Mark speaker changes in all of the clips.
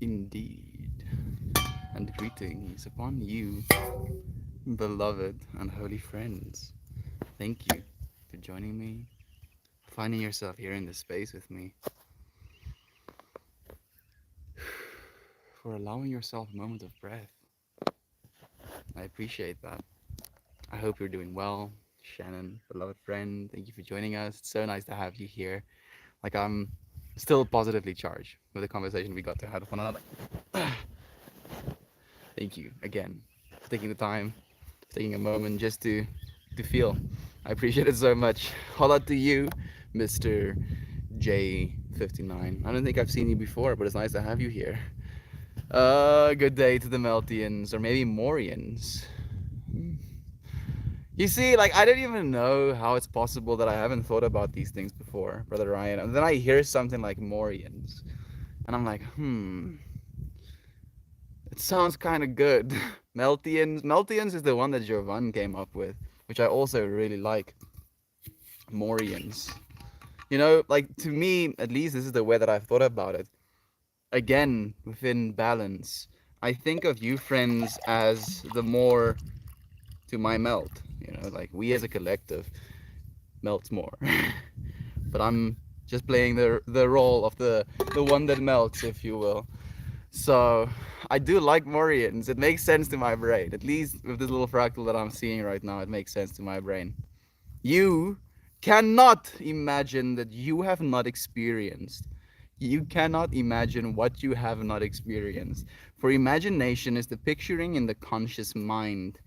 Speaker 1: Indeed. And greetings upon you, beloved and holy friends. Thank you for joining me, finding yourself here in this space with me, for allowing yourself a moment of breath. I appreciate that. I hope you're doing well. Shannon, beloved friend, thank you for joining us. It's so nice to have you here. Like, I'm still positively charged with the conversation we got to have with one another. Thank you again for taking the time, for taking a moment just to feel. I appreciate it so much. Holla to you, Mr. J59. I don't think I've seen you before, but it's nice to have you here. Good day to the Meltians, or maybe Morians. You see, like, I don't even know how it's possible that I haven't thought about these things before, Brother Ryan. And then I hear something like Morians, and I'm like, it sounds kind of good. Meltians. Meltians is the one that Jovan came up with, which I also really like. Morians. You know, like, to me, at least, this is the way that I've thought about it. Again, within balance, I think of you friends as the more to my melt. You know, like, we as a collective melts more. But I'm just playing the role of the one that melts, if you will. So I do like Morians. It makes sense to my brain. At least with this little fractal that I'm seeing right now, it makes sense to my brain. You cannot imagine that you have not experienced. You cannot imagine what you have not experienced. For imagination is the picturing in the conscious mind.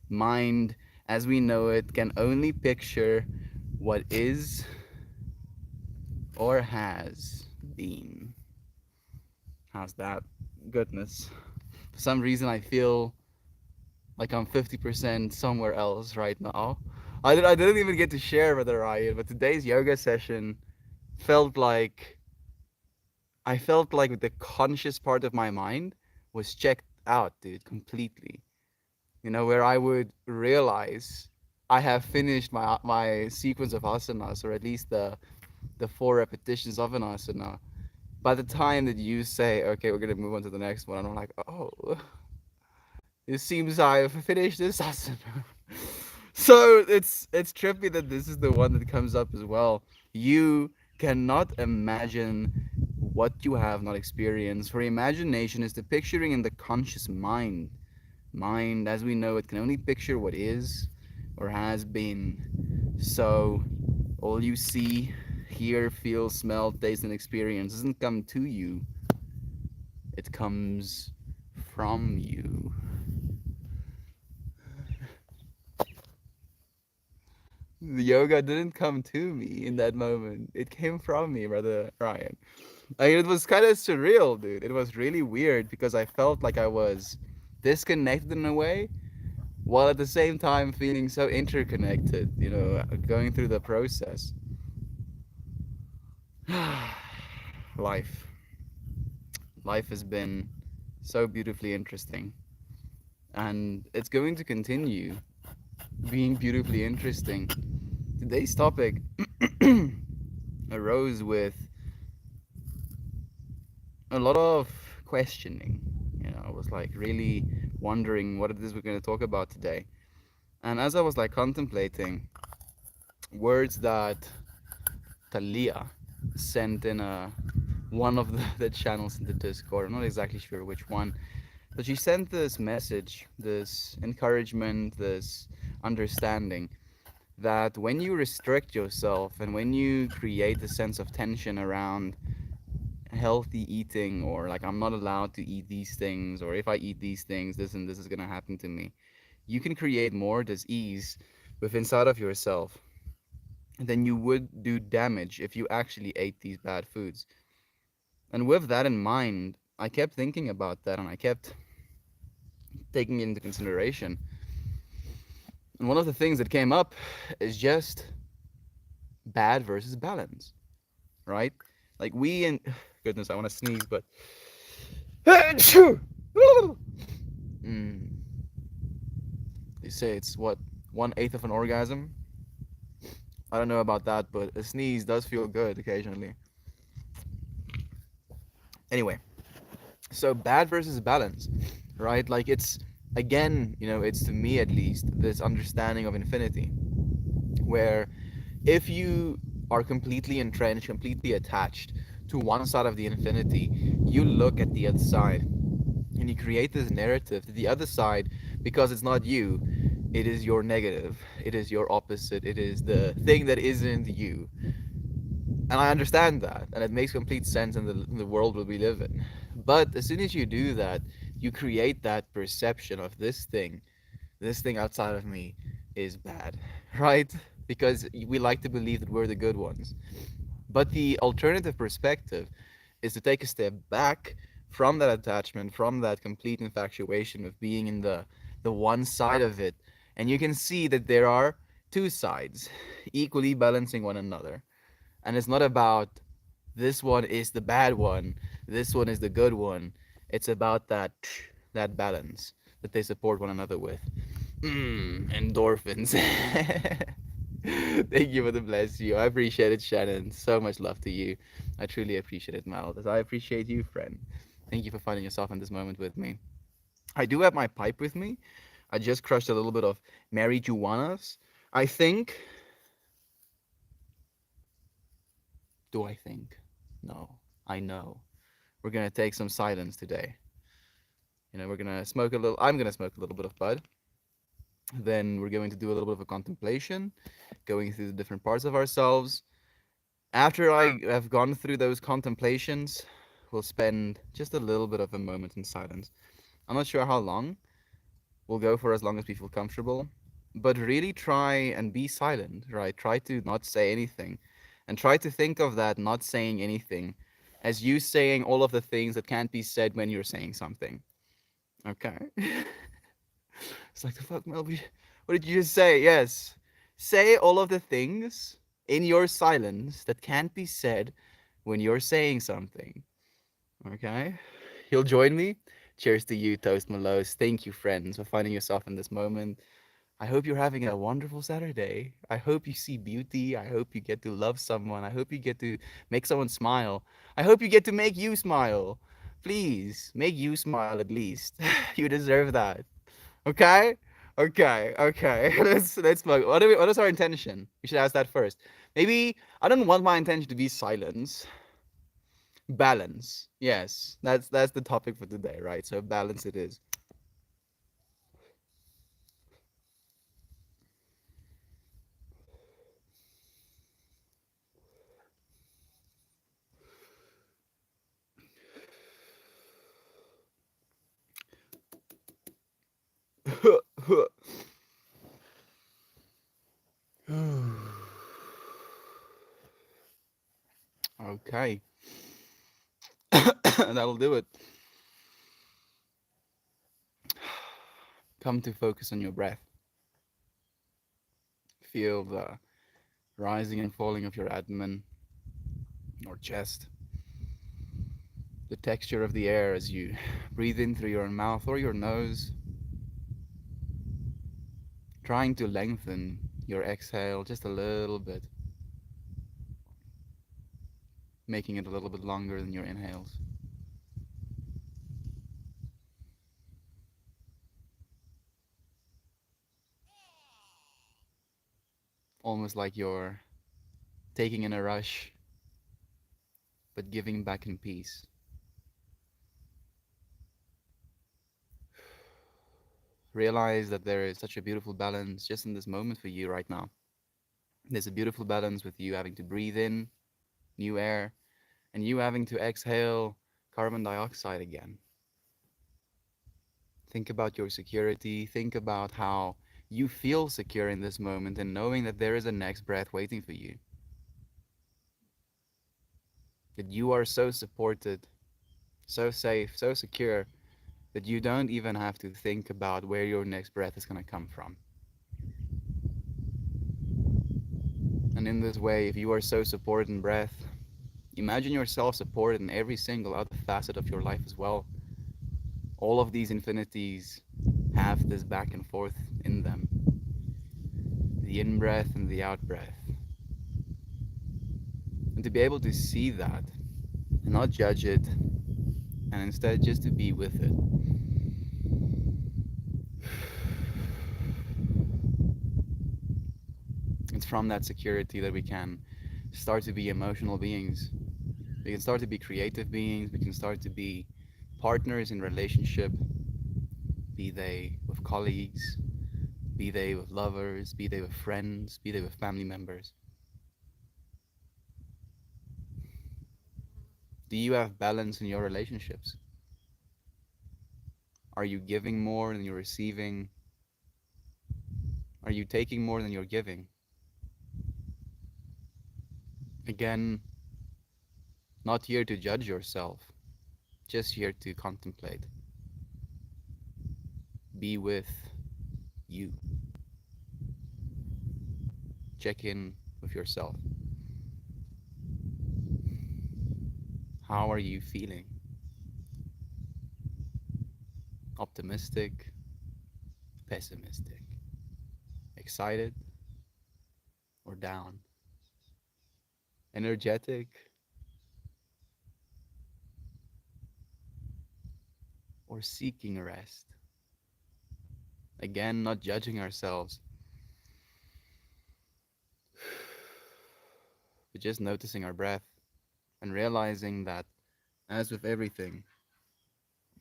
Speaker 1: Mind, as we know it, can only picture what is or has been. How's that? Goodness. For some reason, I feel like I'm 50% somewhere else right now. I didn't even get to share with Ryan, but today's yoga session felt like I felt like the conscious part of my mind was checked out, dude, completely. You know, where I would realize I have finished my sequence of asanas, or at least the 4 repetitions of an asana. By the time that you say, okay, we're gonna move on to the next one, and I'm like, oh, it seems I've finished this asana. So it's trippy that this is the one that comes up as well. You cannot imagine what you have not experienced. For imagination is the picturing in the conscious mind. Mind, as we know it, can only picture what is or has been. So all you see, hear, feel, smell, taste, and experience doesn't come to you. It comes from you. The yoga didn't come to me in that moment. It came from me, brother Ryan. I mean, it was kind of surreal, dude. It was really weird because I felt like I was disconnected in a way, while at the same time feeling so interconnected, you know, going through the process. Life. Life has been so beautifully interesting. And it's going to continue being beautifully interesting. Today's topic arose with a lot of questioning. You know, I was like really wondering what it is we're going to talk about today. And as I was like contemplating words that Talia sent in one of the channels in the Discord, I'm not exactly sure which one, but she sent this message, this encouragement, this understanding that when you restrict yourself and when you create a sense of tension around healthy eating, or like, I'm not allowed to eat these things, or if I eat these things, this and this is going to happen to me, you can create more dis-ease within inside of yourself than you would do damage if you actually ate these bad foods. And with that in mind, I kept thinking about that, and I kept taking it into consideration. And one of the things that came up is just bad versus balance, right? Like, we in goodness, I want to sneeze, but mm, they say it's what, 1/8 of an orgasm. I don't know about that, but a sneeze does feel good occasionally. Anyway, So bad versus balance, right? Like it's, again, it's, to me at least, this understanding of infinity, where if you are completely entrenched, completely attached to one side of the infinity, you look at the other side and you create this narrative that the other side, because it's not you, it is your negative, it is your opposite, it is the thing that isn't you. And I understand that, and it makes complete sense in the world that we live in. But as soon as you do that, you create that perception of this thing outside of me is bad, right? Because we like to believe that we're the good ones. But the alternative perspective is to take a step back from that attachment, from that complete infatuation of being in the one side of it, and you can see that there are two sides equally balancing one another. And it's not about this one is the bad one, this one is the good one. It's about that balance that they support one another with. Endorphins. Thank you for the bless you. I appreciate it, Shannon. So much love to you. I truly appreciate it, Mal. As I appreciate you, friend. Thank you for finding yourself in this moment with me. I do have my pipe with me. I just crushed a little bit of marijuanas. I think. Do I think? No. I know. We're gonna take some silence today. We're gonna smoke a little. I'm gonna smoke a little bit of bud. Then we're going to do a little bit of a contemplation, going through the different parts of ourselves. After I have gone through those contemplations, we'll spend just a little bit of a moment in silence. I'm not sure how long. We'll go for as long as we feel comfortable. But really try and be silent, right? Try to not say anything. And try to think of that not saying anything as you saying all of the things that can't be said when you're saying something. Okay? It's like, the fuck, Mel? What did you just say? Yes. Say all of the things in your silence that can't be said when you're saying something. Okay? You'll join me? Cheers to you, Toast Malos. Thank you, friends, for finding yourself in this moment. I hope you're having a wonderful Saturday. I hope you see beauty. I hope you get to love someone. I hope you get to make someone smile. I hope you get to make you smile. Please, make you smile at least. You deserve that. Okay? Okay, okay. Let's look. What is our intention? We should ask that first. Maybe I don't want my intention to be silence. Balance. Yes. That's the topic for today, right? So balance it is. Okay. That'll do it. Come to focus on your breath. Feel the rising and falling of your abdomen or chest. The texture of the air as you breathe in through your mouth or your nose. Trying to lengthen your exhale just a little bit. Making it a little bit longer than your inhales. Almost like you're taking in a rush, but giving back in peace. Realize that there is such a beautiful balance just in this moment for you right now. There's a beautiful balance with you having to breathe in new air and you having to exhale carbon dioxide again. Think about your security. Think about how you feel secure in this moment and knowing that there is a next breath waiting for you. That you are so supported, so safe, so secure that you don't even have to think about where your next breath is going to come from. And in this way, if you are so supported in breath, imagine yourself supported in every single other facet of your life as well. All of these infinities have this back and forth in them. The in-breath and the out-breath. And to be able to see that and not judge it, and instead just to be with it. It's from that security that we can start to be emotional beings. We can start to be creative beings. We can start to be partners in relationship, be they with colleagues, be they with lovers, be they with friends, be they with family members. Do you have balance in your relationships? Are you giving more than you're receiving? Are you taking more than you're giving? Again, not here to judge yourself, just here to contemplate. Be with you. Check in with yourself. How are you feeling? Optimistic, pessimistic, excited, or down? Energetic, or seeking rest? Again, not judging ourselves, but just noticing our breath and realizing that, as with everything,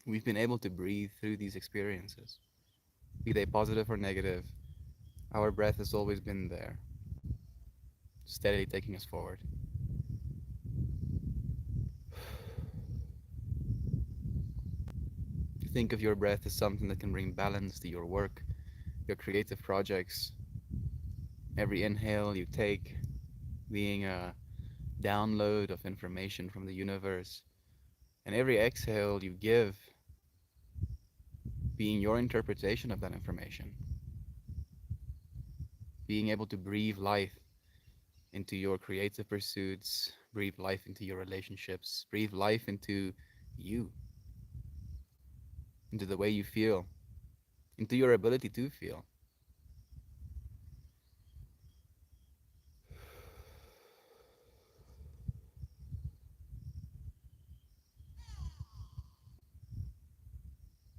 Speaker 1: we've been able to breathe through these experiences. Be they positive or negative, our breath has always been there, steadily taking us forward. Think of your breath as something that can bring balance to your work, your creative projects. Every inhale you take being a download of information from the universe, and every exhale you give being your interpretation of that information. Being able to breathe life into your creative pursuits, breathe life into your relationships, breathe life into you, into the way you feel, into your ability to feel.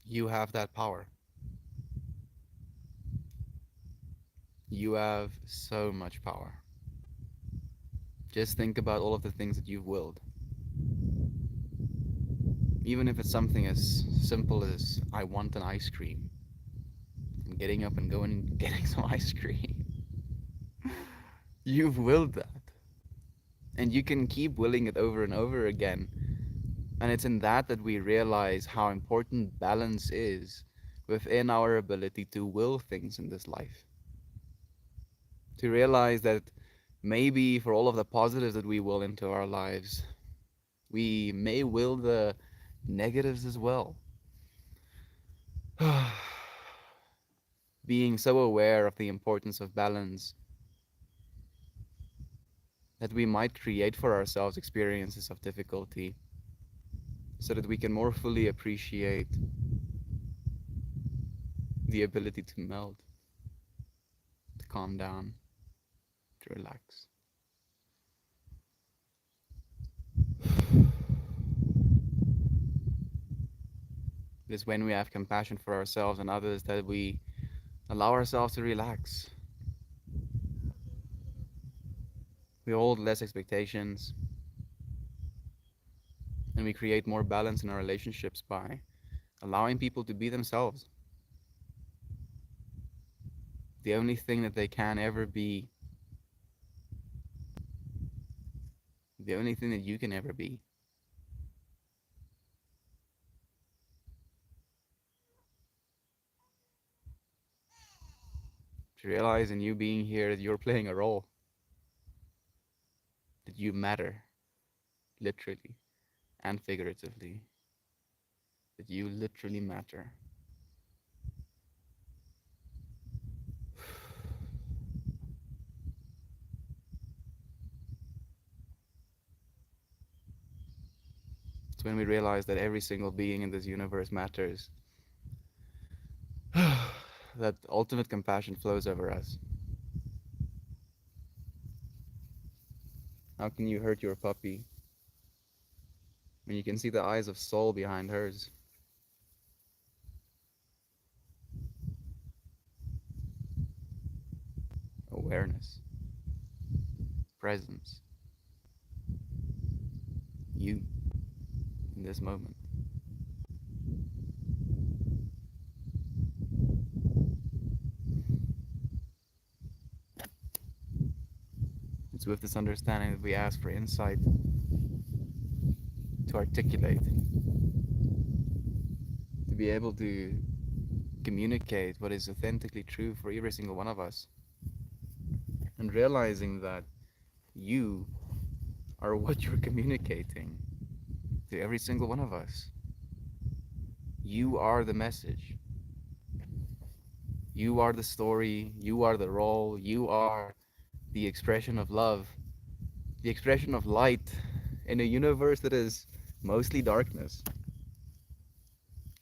Speaker 1: You have that power. You have so much power. Just think about all of the things that you've willed. Even if it's something as simple as, I want an ice cream, and getting up and going and getting some ice cream. You've willed that. And you can keep willing it over and over again. And it's in that that we realize how important balance is within our ability to will things in this life. To realize that maybe for all of the positives that we will into our lives, we may will the negatives as well. Being so aware of the importance of balance that we might create for ourselves experiences of difficulty so that we can more fully appreciate the ability to melt, to calm down, to relax. It is when we have compassion for ourselves and others that we allow ourselves to relax. We hold less expectations and we create more balance in our relationships by allowing people to be themselves. The only thing that they can ever be, the only thing that you can ever be. To realize in you being here that you're playing a role, that you matter, literally and figuratively, that you literally matter. It's when we realize that every single being in this universe matters, that ultimate compassion flows over us. How can you hurt your puppy when you can see the eyes of soul behind hers. Awareness, presence, you in this moment. It's with this understanding that we ask for insight to articulate, to be able to communicate what is authentically true for every single one of us, and realizing that you are what you're communicating to every single one of us. You are the message. You are the story. You are the role. You are the expression of love, the expression of light in a universe that is mostly darkness.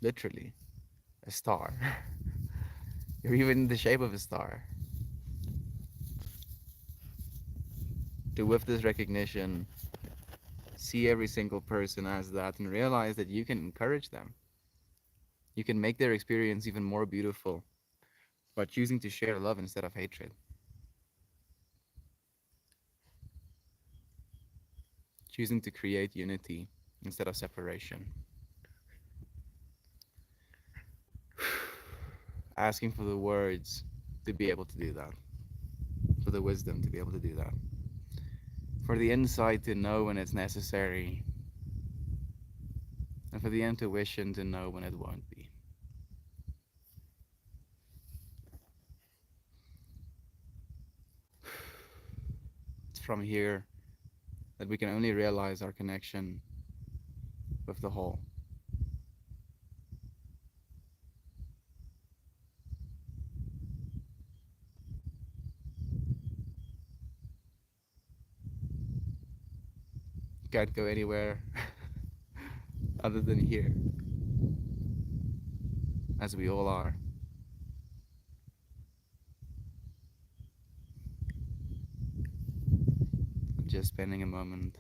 Speaker 1: Literally, a star. You're even the shape of a star. To, with this recognition, see every single person as that and realize that you can encourage them. You can make their experience even more beautiful by choosing to share love instead of hatred. Choosing to create unity instead of separation. Asking for the words to be able to do that. For the wisdom to be able to do that. For the insight to know when it's necessary. And for the intuition to know when it won't be. It's from here that we can only realize our connection with the whole. Can't go anywhere other than here, as we all are. Just spending a moment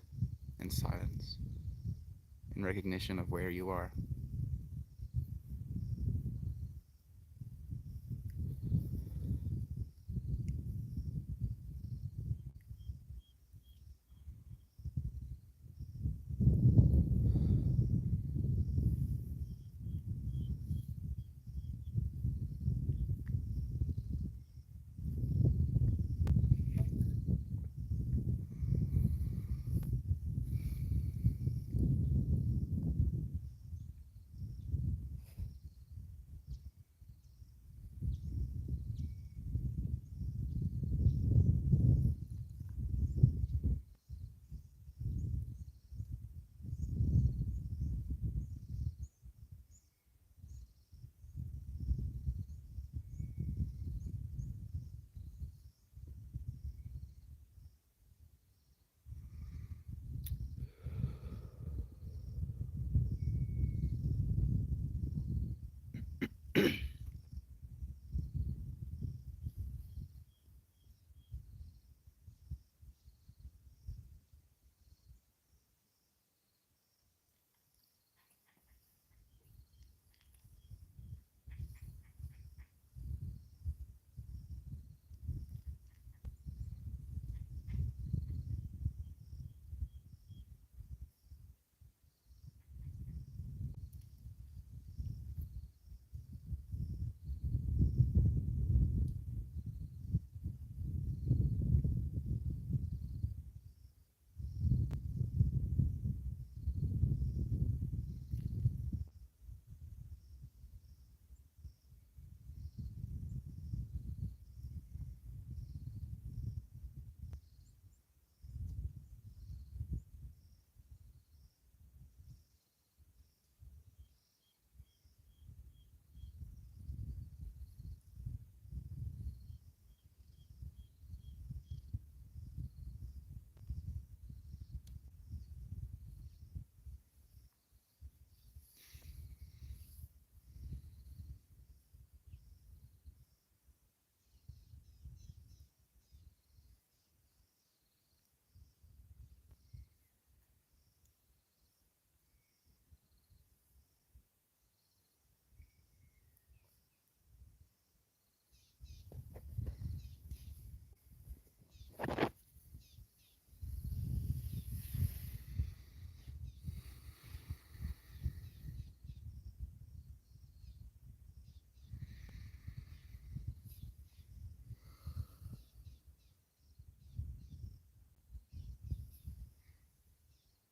Speaker 1: in silence, in recognition of where you are.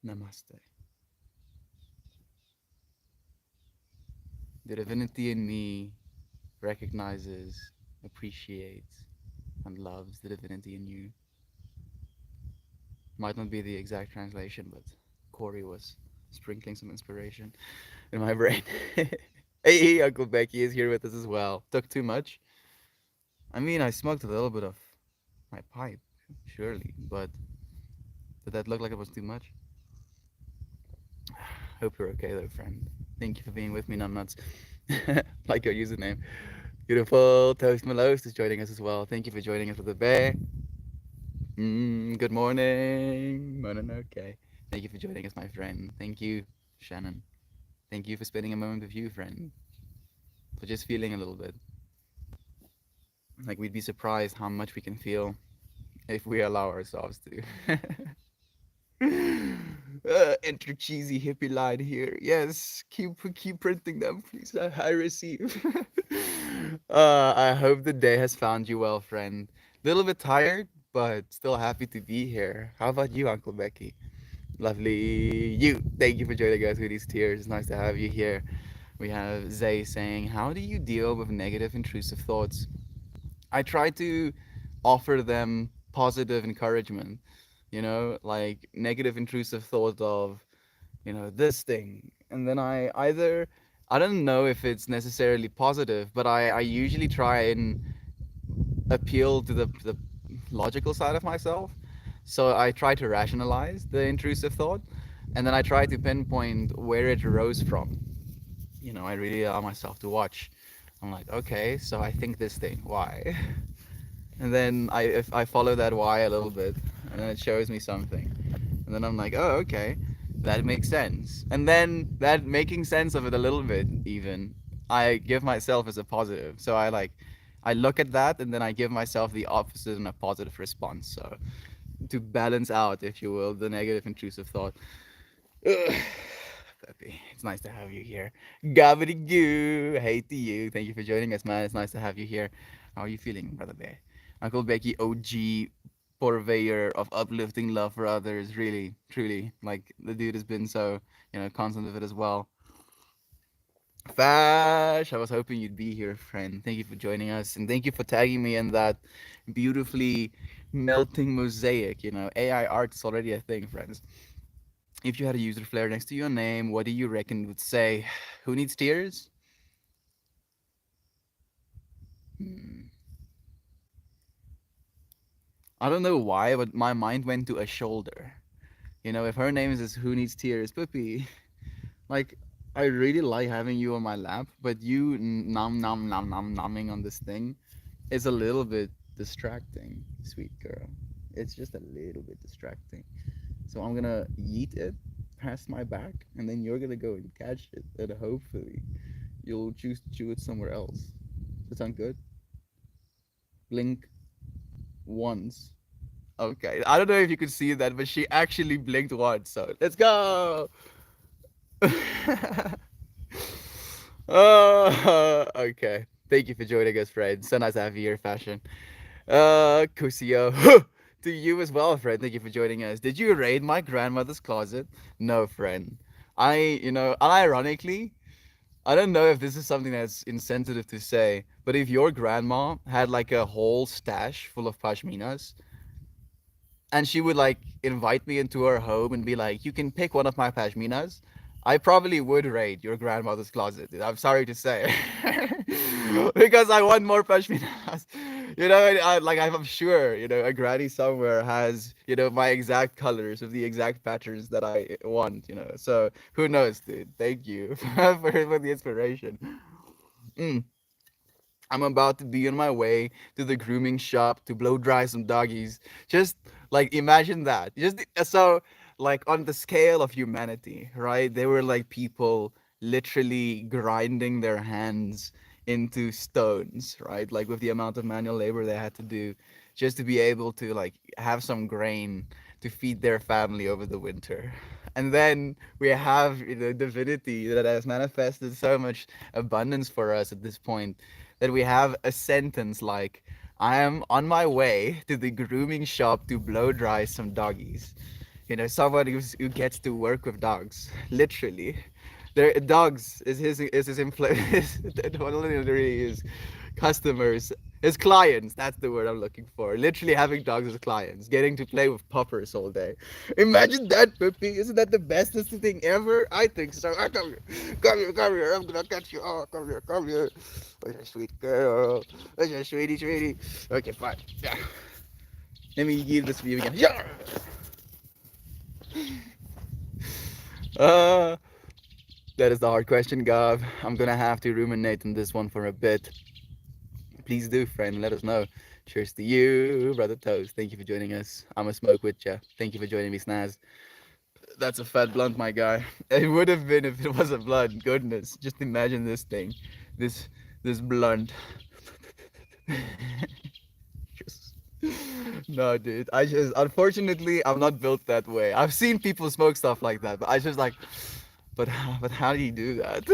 Speaker 1: Namaste. The divinity in me recognizes, appreciates, and loves the divinity in you. Might not be the exact translation, but Corey was sprinkling some inspiration in my brain. Hey, Uncle Becky is here with us as well. Took too much? I mean, I smoked a little bit of my pipe, surely, but did that look like it was too much? Hope you're okay though, friend. Thank you for being with me, numbnuts. Like your username. Beautiful Toast Malos is joining us as well. Thank you for joining us for the bear. Good morning. Okay. Thank you for joining us, my friend. Thank you, Shannon. Thank you for spending a moment with you, friend. For just feeling a little bit. Like we'd be surprised how much we can feel if we allow ourselves to. Enter cheesy hippie line here. Yes, keep printing them, please. I receive. I hope the day has found you well, friend. Little bit tired, but still happy to be here. How about you, Uncle Becky? Lovely you. Thank you for joining us with these tears. It's nice to have you here. We have Zay saying, "How do you deal with negative, intrusive thoughts?" I try to offer them positive encouragement, like negative intrusive thought of, this thing. And then I don't know if it's necessarily positive, but I usually try and appeal to the logical side of myself. So I try to rationalize the intrusive thought, and then I try to pinpoint where it arose from. I really allow myself to watch. I'm like, okay, so I think this thing, why? And then if I follow that why a little bit, and then it shows me something, and then I'm like, oh, okay, that makes sense. And then that making sense of it a little bit, even, I give myself as a positive. So I look at that, and then I give myself the opposite and a positive response. So to balance out, if you will, the negative intrusive thought. Ugh. Peppy, it's nice to have you here. Gobbity goo. Hey to you. Thank you for joining us, man. It's nice to have you here. How are you feeling, Brother Bear? Uncle Becky, OG purveyor of uplifting love for others. Really, truly. Like, the dude has been so, constant with it as well. Fash, I was hoping you'd be here, friend. Thank you for joining us. And thank you for tagging me in that beautifully melting mosaic. AI art is already a thing, friends. If you had a user flare next to your name, what do you reckon it would say? Who needs tears? Hmm. I don't know why, but my mind went to a shoulder. If her name is Who Needs Tears, Puppy, like, I really like having you on my lap, but you numbing on this thing is a little bit distracting, sweet girl. It's just a little bit distracting. So I'm gonna yeet it past my back, and then you're gonna go and catch it, and hopefully you'll choose to chew it somewhere else. Does that sound good? Blink once. Okay. I don't know if you could see that, but she actually blinked once. So let's go. Okay. Thank you for joining us, friend. So nice to have you here, fashion. Kusio. To you as well, friend. Thank you for joining us. Did you raid my grandmother's closet? No, friend. Unironically, I don't know if this is something that's insensitive to say, but if your grandma had like a whole stash full of pashminas, and she would like invite me into her home and be like, "You can pick one of my pashminas," I probably would raid your grandmother's closet. I'm sorry to say, because I want more pashminas. I'm sure a granny somewhere has my exact colors of the exact patterns that I want. So who knows, dude? Thank you for the inspiration. Mm. I'm about to be on my way to the grooming shop to blow dry some doggies. Just like imagine that. Just so like on the scale of humanity, right? They were like people literally grinding their hands into stones, right? Like with the amount of manual labor they had to do just to be able to like have some grain to feed their family over the winter. And then we have the divinity that has manifested so much abundance for us at this point that we have a sentence like, "I am on my way to the grooming shop to blow dry some doggies." Someone who gets to work with dogs, literally. Their dogs is his influence. Literally his customers, his clients. That's the word I'm looking for. Literally having dogs as clients, getting to play with puppers all day. Imagine that, Pippi. Isn't that the bestest thing ever? I think so. Come here, come here, come here. I'm gonna catch you. Oh, come here, come here. Oh, you're a sweet girl. Oh, you're a sweetie, sweetie. Okay, fine. Yeah. Let me give this to you again. Yeah. Uh, that is the hard question, Gav. I'm gonna have to ruminate on this one for a bit. Please do, friend. Let us know. Cheers to you, brother Toast. Thank you for joining us. I'm a smoke with ya. Thank you for joining me, Snaz. That's a fat blunt, my guy. It would have been if it was a blunt. Goodness, just imagine this thing, this this blunt. Just- no, dude. I just unfortunately I'm not built that way. I've seen people smoke stuff like that, but I just like, but how do you do that?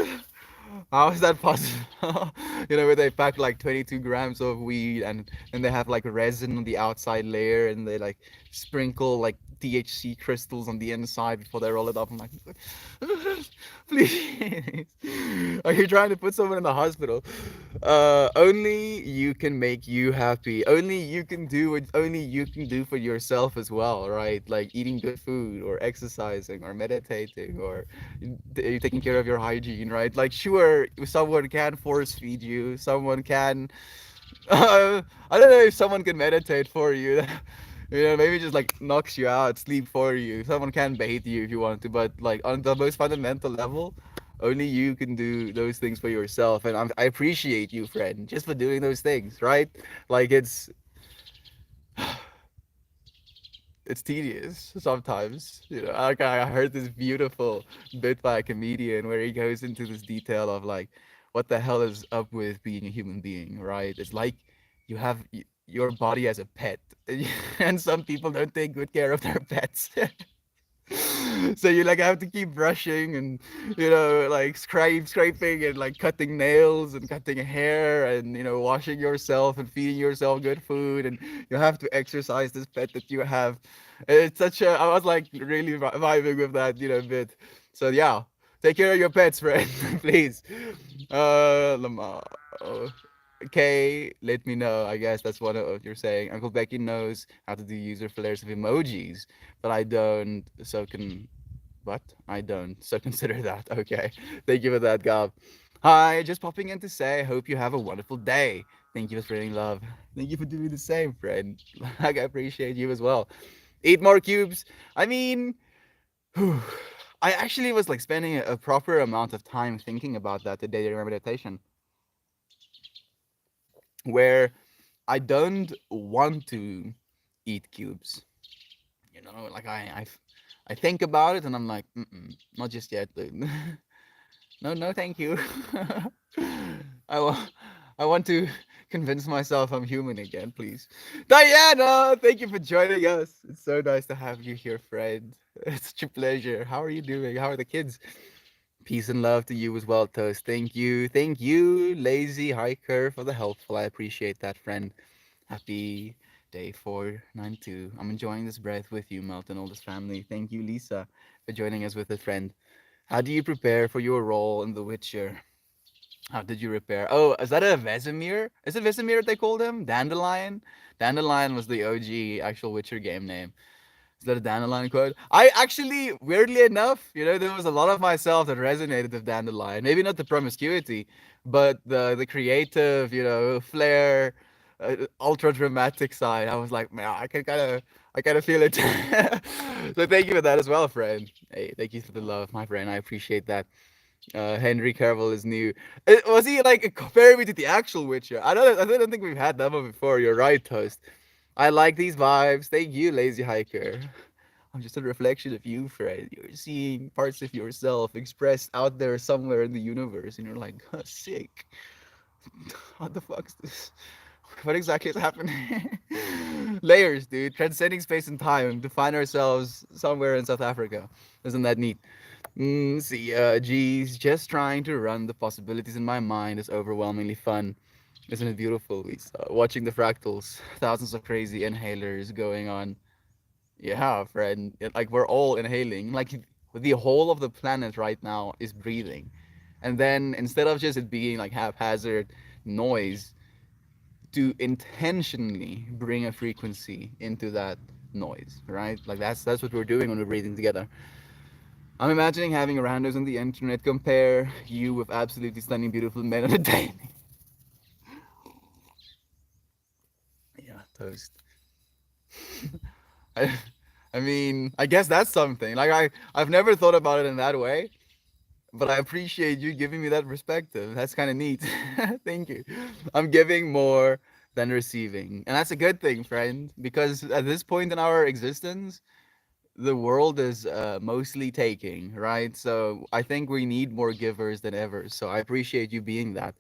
Speaker 1: How is that possible? Where they pack like 22 grams of weed and they have like resin on the outside layer and they like sprinkle like THC crystals on the inside before they roll it up. I'm like, please, are you trying to put someone in the hospital? Only you can make you happy. Only you can do what only you can do for yourself as well, right? Like eating good food or exercising or meditating or you taking care of your hygiene, right? Like, sure, someone can force feed you, someone can. I don't know if someone can meditate for you. Maybe just like knocks you out, sleep for you. Someone can bathe you if you want to, but like on the most fundamental level, only you can do those things for yourself. And I appreciate you, friend, just for doing those things, right? Like it's tedious sometimes. Like I heard this beautiful bit by a comedian where he goes into this detail of like what the hell is up with being a human being, right? It's like you have your body as a pet, and some people don't take good care of their pets. So you like have to keep brushing and like scraping and like cutting nails and cutting hair and washing yourself and feeding yourself good food, and you have to exercise this pet that you have. It's such a I was like really vibing with that bit. So yeah, take care of your pets, friend. Please. Lamar. Okay, let me know. I guess that's what you're saying. Uncle Becky knows how to do user flares of emojis, but I don't. So can what? I don't. So consider that. Okay. Thank you for that, Gab. Hi, just popping in to say, hope you have a wonderful day. Thank you for spreading love. Thank you for doing the same, friend. Like, I appreciate you as well. Eat more cubes. I mean, I actually was like spending a proper amount of time thinking about that today during my meditation, where I don't want to eat cubes. Like I think about it and I'm like, not just yet, dude. No, no, thank you. I want, I want to convince myself I'm human again, please. Diana, thank you for joining us. It's so nice to have you here, friend. It's such a pleasure. How are you doing? How are the kids? Peace and love to you as well, Toast. Thank you, lazy hiker, for the helpful. I appreciate that, friend. Happy day 492. I'm enjoying this breath with you, Melton, all this family. Thank you, Lisa, for joining us with a friend. How do you prepare for your role in The Witcher? How did you repair? Oh, is that a Vesemir? Is it Vesemir they called him? Dandelion? Dandelion was the OG actual Witcher game name. Is that a Dandelion quote? I actually, weirdly enough, there was a lot of myself that resonated with Dandelion. Maybe not the promiscuity, but the creative, flair, ultra dramatic side. I was like, man, I kind of feel it. So thank you for that as well, friend. Hey, thank you for the love, my friend. I appreciate that. Henry Cavill is new. Was he like comparing me to the actual Witcher? I don't think we've had that one before. You're right, Toast. I like these vibes. Thank you, lazy hiker. I'm just a reflection of you, Fred. You're seeing parts of yourself expressed out there somewhere in the universe, and you're like, sick. What the fuck is this? What exactly is happening? Layers, dude. Transcending space and time to find ourselves somewhere in South Africa. Isn't that neat? See, geez, just trying to run the possibilities in my mind is overwhelmingly fun. Isn't it beautiful, Lisa? Watching the fractals, thousands of crazy inhalers going on. Yeah, friend. Like we're all inhaling. Like the whole of the planet right now is breathing. And then instead of just it being like haphazard noise, to intentionally bring a frequency into that noise, right? Like that's what we're doing when we're breathing together. I'm imagining having randos on the internet compare you with absolutely stunning, beautiful men on a day. Yeah, toast. I, I mean, I guess that's something. Like I've never thought about it in that way, but I appreciate you giving me that perspective. That's kind of neat. Thank you. I'm giving more than receiving, and that's a good thing, friend. Because at this point in our existence, the world is mostly taking, right? So I think we need more givers than ever. So I appreciate you being that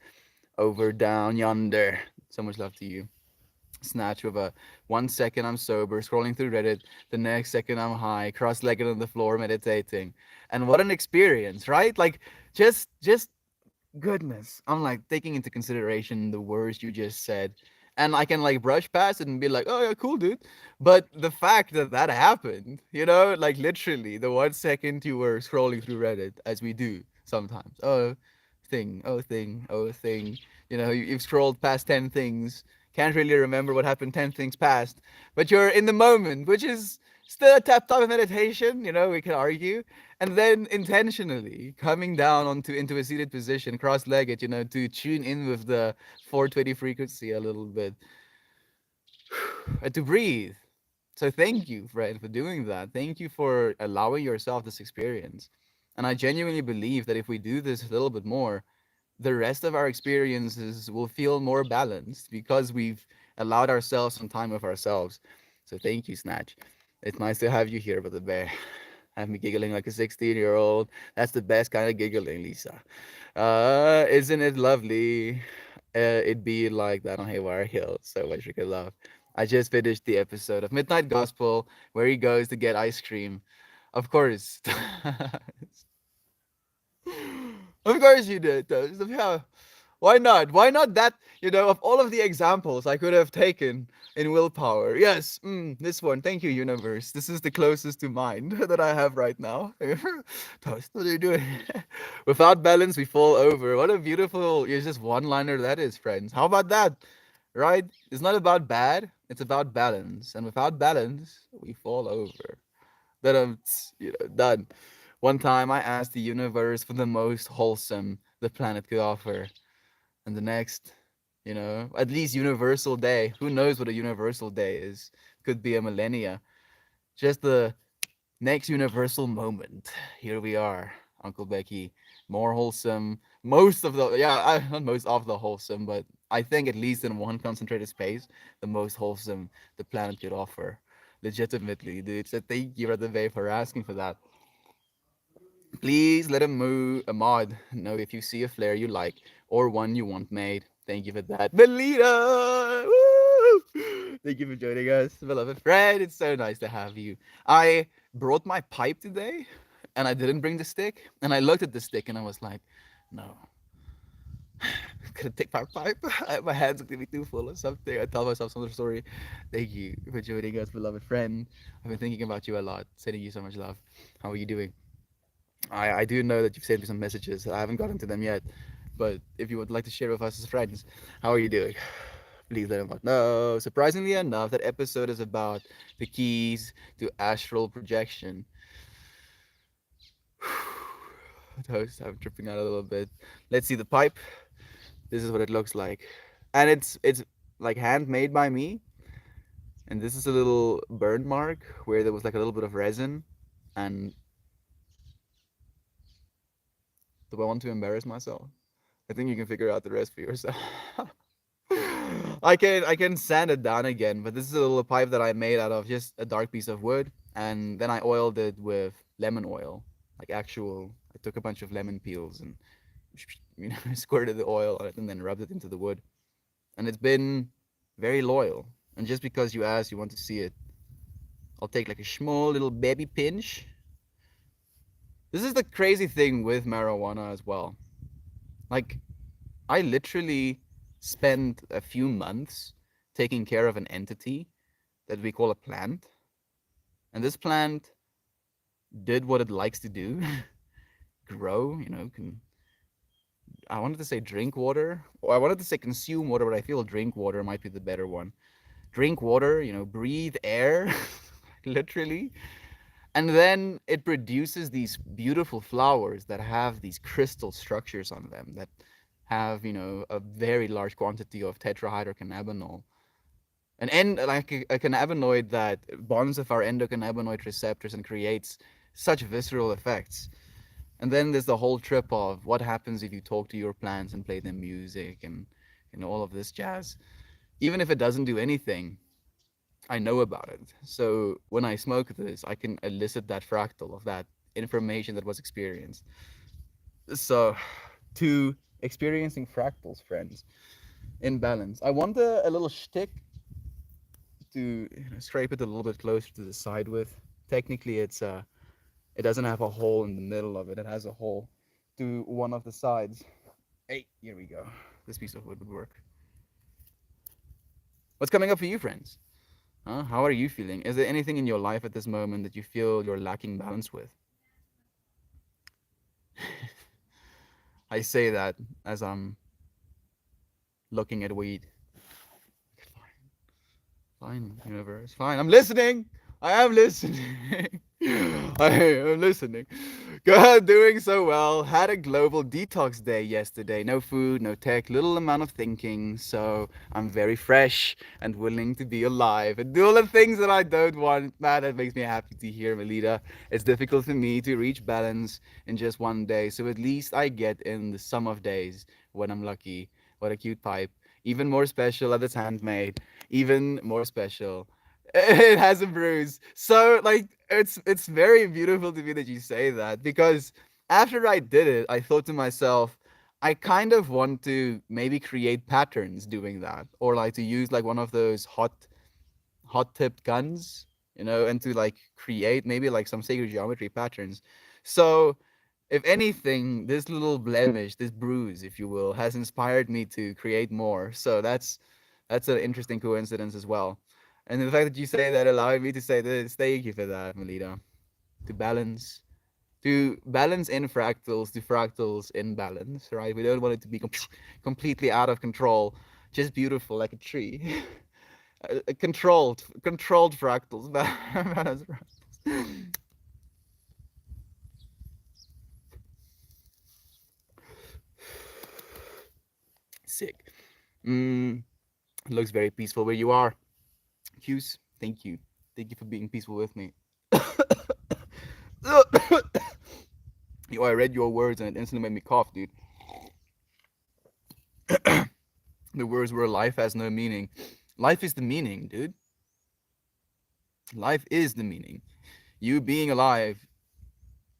Speaker 1: over down yonder. So much love to you. Snatch with a 1 second I'm sober, scrolling through Reddit. The next second I'm high, cross-legged on the floor, meditating. And what an experience, right? Like just goodness. I'm like taking into consideration the words you just said. And I can like brush past it and be like, oh yeah, cool, dude. But the fact that that happened, like literally the 1 second you were scrolling through Reddit, as we do sometimes. Oh, thing. You've scrolled past 10 things, can't really remember what happened 10 things past, but you're in the moment, which is still a type of meditation, we can argue. And then intentionally coming down into a seated position, cross-legged, to tune in with the 420 frequency a little bit, and to breathe. So thank you, Fred, for doing that. Thank you for allowing yourself this experience. And I genuinely believe that if we do this a little bit more, the rest of our experiences will feel more balanced because we've allowed ourselves some time with ourselves. So thank you, Snatch. It's nice to have you here, Brother Bear. Have me giggling like a 16-year-old. That's the best kind of giggling, Lisa. Isn't it lovely? It be like that on Haywire Hill. So much we could love. I just finished the episode of Midnight Gospel where he goes to get ice cream. Of course. Of course you did, Toast. Yeah. Why not? Why not that, of all of the examples I could have taken in willpower? Yes, this one. Thank you, universe. This is the closest to mine that I have right now. Toast, what are you doing? Without balance, we fall over. What a beautiful, it's just one-liner that is, friends. How about that? Right? It's not about bad, it's about balance. And without balance, we fall over. Then I'm, done. One time I asked the universe for the most wholesome the planet could offer. And the next, at least universal day. Who knows what a universal day is? Could be a millennia. Just the next universal moment. Here we are, Uncle Becky. More wholesome. Most of the, yeah, not most of the wholesome, but I think at least in one concentrated space, the most wholesome the planet could offer. Legitimately, dude. So thank you, Brother Bay, for asking for that. Please let a mod know if you see a flare you like or one you want made. Thank you for that. Melita! Woo! Thank you for joining us, beloved friend. It's so nice to have you. I brought my pipe today and I didn't bring the stick. And I looked at the stick and I was like, no, gonna take my pipe. My hands are gonna be too full or something. I tell myself some other story. Thank you for joining us, beloved friend. I've been thinking about you a lot, sending you so much love. How are you doing? I do know that you've sent me some messages. I haven't gotten to them yet, but if you would like to share with us as friends, how are you doing? Please let them know. Surprisingly enough, that episode is about the keys to astral projection. Toast, I'm tripping out a little bit. Let's see the pipe. This is what it looks like, and it's like handmade by me. And this is a little burn mark where there was like a little bit of resin. And do I want to embarrass myself? I think you can figure out the rest for yourself. I can sand it down again, but this is a little pipe that I made out of just a dark piece of wood, and then I oiled it with lemon oil, like actual. I took a bunch of lemon peels and squirted the oil on it, and then rubbed it into the wood, and it's been very loyal. And just because you asked, you want to see it, I'll take like a small little baby pinch. This is the crazy thing with marijuana as well. Like I literally spent a few months taking care of an entity that we call a plant. And this plant did what it likes to do, grow, can I wanted to say drink water, or I wanted to say consume water, but I feel drink water might be the better one. Drink water, breathe air, literally. And then it produces these beautiful flowers that have these crystal structures on them that have, a very large quantity of tetrahydrocannabinol. Like a cannabinoid that bonds with our endocannabinoid receptors and creates such visceral effects. And then there's the whole trip of what happens if you talk to your plants and play them music and all of this jazz. Even if it doesn't do anything, I know about it. So when I smoke this, I can elicit that fractal of that information that was experienced. So to experiencing fractals, friends, in balance. I want a little shtick to scrape it a little bit closer to the side with. Technically, it doesn't have a hole in the middle of it. It has a hole to one of the sides. Hey, here we go. This piece of wood would work. What's coming up for you, friends? Huh? How are you feeling? Is there anything in your life at this moment that you feel you're lacking balance with? I say that as I'm looking at weed. Fine, universe. Fine. I'm listening. I am listening. I am listening. God, doing so well. Had a global detox day yesterday. No food, no tech, little amount of thinking. So I'm very fresh and willing to be alive and do all the things that I don't want. Man, that makes me happy to hear, Melita. It's difficult for me to reach balance in just one day. So at least I get in the sum of days when I'm lucky. What a cute pipe. Even more special that it's handmade. Even more special. It has a bruise. So like it's very beautiful to me that you say that because after I did it, I thought to myself, I kind of want to maybe create patterns doing that, or like to use like one of those hot tipped guns, and to like create maybe like some sacred geometry patterns. So if anything, this little blemish, this bruise, if you will, has inspired me to create more. So that's an interesting coincidence as well. And the fact that you say that allowed me to say this, thank you for that, Melita. To balance, to balance in fractals, to fractals in balance, right? We don't want it to be completely out of control, just beautiful like a tree. Controlled fractals, balance fractals. Sick. Mm, looks very peaceful where you are. Hughes, thank you. Thank you for being peaceful with me. I read your words and it instantly made me cough, dude. The words were life has no meaning. Life is the meaning, dude. Life is the meaning. You being alive,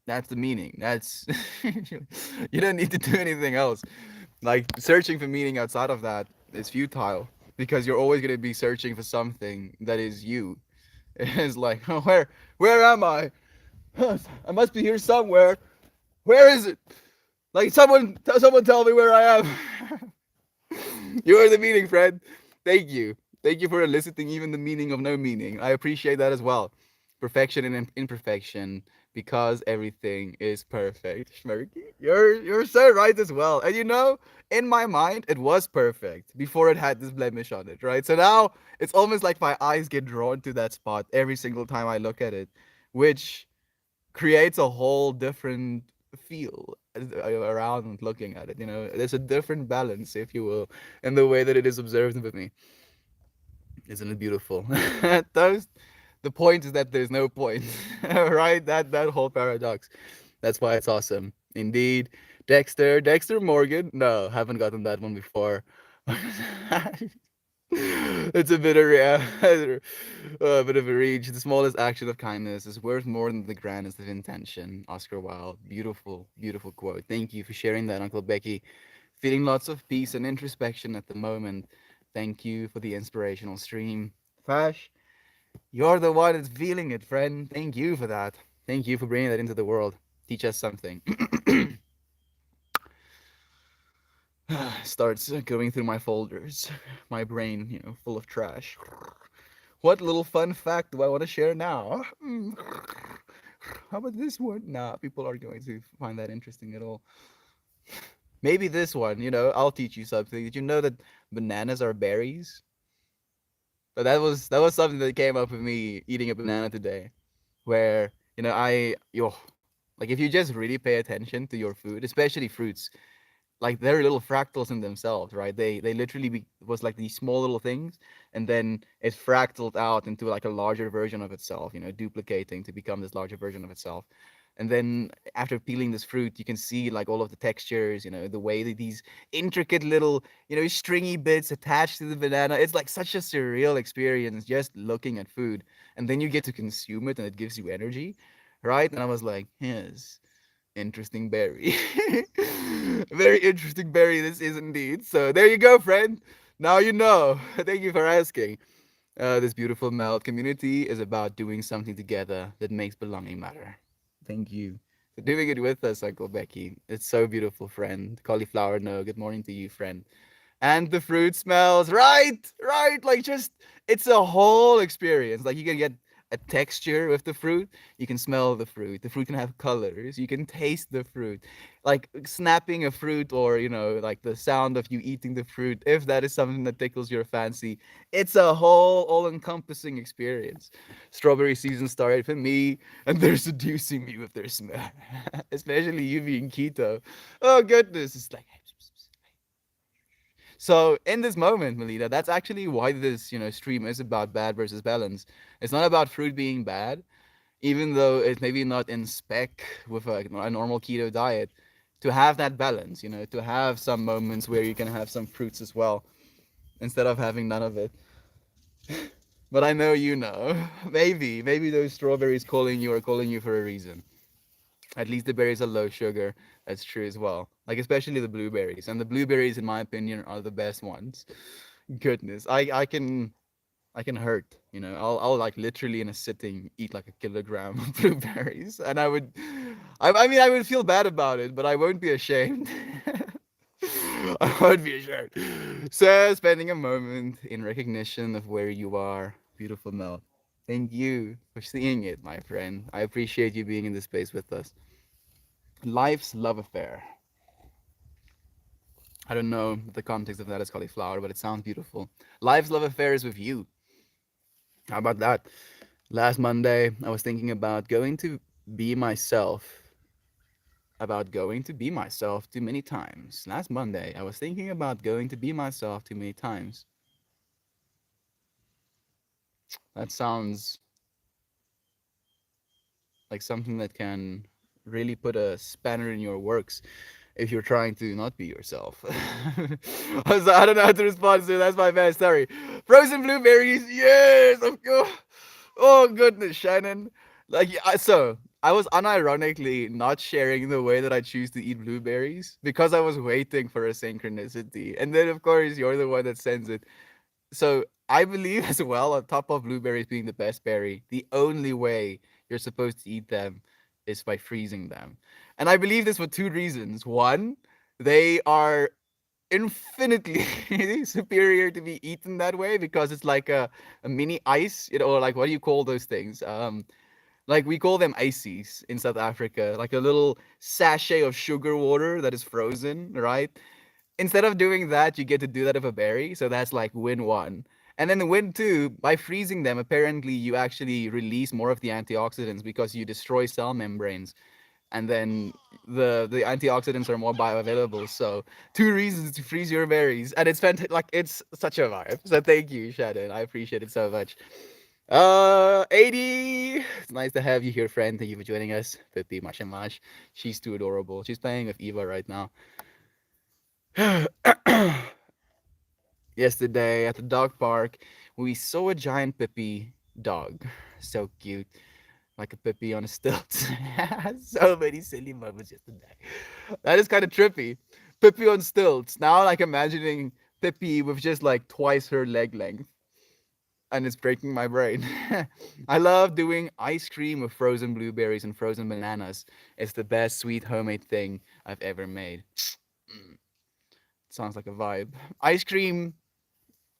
Speaker 1: that's the meaning. That's you don't need to do anything else. Like searching for meaning outside of that is futile because you're always gonna be searching for something that is you. It's like, where am I? I must be here somewhere. Where is it? Like someone tell me where I am. You are the meaning, friend. Thank you. Thank you for eliciting even the meaning of no meaning. I appreciate that as well. Perfection and imperfection, because everything is perfect. Shmerky, you're so right as well. And in my mind, it was perfect before it had this blemish on it, right? So now it's almost like my eyes get drawn to that spot every single time I look at it, which creates a whole different feel around looking at it. There's a different balance, if you will, in the way that it is observed with me. Isn't it beautiful? Those, the point is that there's no point, right? That whole paradox. That's why it's awesome. Indeed, Dexter Morgan. No, haven't gotten that one before. It's a bit of a bit of a reach. The smallest action of kindness is worth more than the grandest of intention. Oscar Wilde. Beautiful, beautiful quote. Thank you for sharing that, Uncle Becky. Feeling lots of peace and introspection at the moment. Thank you for the inspirational stream. Fash, you're the one that's feeling it, friend. Thank you for that. Thank you for bringing that into the world. Teach us something. Starts going through my folders, my brain, full of trash. What little fun fact do I want to share now? How about this one? Nah, people are going to find that interesting at all. Maybe this one, I'll teach you something. Did you know that bananas are berries? But that was something that came up with me eating a banana today, where like if you just really pay attention to your food, especially fruits, like they're little fractals in themselves, right? They literally was like these small little things, and then it fractaled out into like a larger version of itself, duplicating to become this larger version of itself. And then after peeling this fruit, you can see like all of the textures, the way that these intricate little, stringy bits attached to the banana. It's like such a surreal experience just looking at food. And then you get to consume it and it gives you energy, right? And I was like, yes, interesting berry. Very interesting berry this is indeed. So there you go, friend. Now you know. Thank you for asking. This beautiful melt community is about doing something together that makes belonging matter. Thank you for doing it with us, Uncle Becky. It's so beautiful, friend. Cauliflower, no. Good morning to you, friend. And the fruit smells, right? Right. Like just, it's a whole experience. Like you can get a texture with the fruit. You can smell the fruit. The fruit can have colors. You can taste the fruit. Like snapping a fruit, or, like the sound of you eating the fruit, if that is something that tickles your fancy. It's a whole all encompassing experience. Strawberry season started for me, and they're seducing me with their smell. Especially you being keto. Oh, goodness. It's like, so in this moment, Melita, that's actually why this, stream is about bad versus balance. It's not about fruit being bad, even though it's maybe not in spec with a normal keto diet. To have that balance, to have some moments where you can have some fruits as well, instead of having none of it. But I know you know. Maybe those strawberries calling you are calling you for a reason. At least the berries are low sugar. That's true as well. Like especially the blueberries. And the blueberries, in my opinion, are the best ones. Goodness, I can hurt. I'll like literally in a sitting eat like a kilogram of blueberries, and I mean, I would feel bad about it, but I won't be ashamed. I won't be ashamed. So, spending a moment in recognition of where you are, beautiful Mel. Thank you for seeing it, my friend. I appreciate you being in this space with us. Life's love affair. I don't know the context of that is cauliflower, but it sounds beautiful. Life's love affair is with you. How about that? Last Monday, I was thinking about going to be myself. About going to be myself too many times. Last Monday, I was thinking about going to be myself too many times. That sounds like something that can really put a spanner in your works if you're trying to not be yourself. I don't know how to respond to. That's my bad. Sorry. Frozen blueberries. Yes, of course. Oh goodness, Shannon. Like so, I was unironically not sharing the way that I choose to eat blueberries because I was waiting for a synchronicity, and then of course you're the one that sends it. So I believe as well, on top of blueberries being the best berry, the only way you're supposed to eat them is by freezing them. And I believe this for two reasons. One, they are infinitely superior to be eaten that way because it's like a mini ice, or like what do you call those things? Like we call them ices in South Africa, like a little sachet of sugar water that is frozen, right? Instead of doing that, you get to do that with a berry. So that's like win one. And then the win two, by freezing them, apparently you actually release more of the antioxidants because you destroy cell membranes. And then the antioxidants are more bioavailable. So two reasons to freeze your berries. And it's fantastic. Like it's such a vibe. So thank you, Shannon. I appreciate it so much. 80. It's nice to have you here, friend. Thank you for joining us. 50, much and much. She's too adorable. She's playing with Eva right now. Yesterday at the dog park, we saw a giant Pippi dog. So cute. Like a Pippi on a stilt. So many silly moments yesterday. That is kind of trippy. Pippi on stilts. Now, like imagining Pippi with just like twice her leg length. And it's breaking my brain. I love doing ice cream with frozen blueberries and frozen bananas. It's the best sweet homemade thing I've ever made. Sounds like a vibe. Ice cream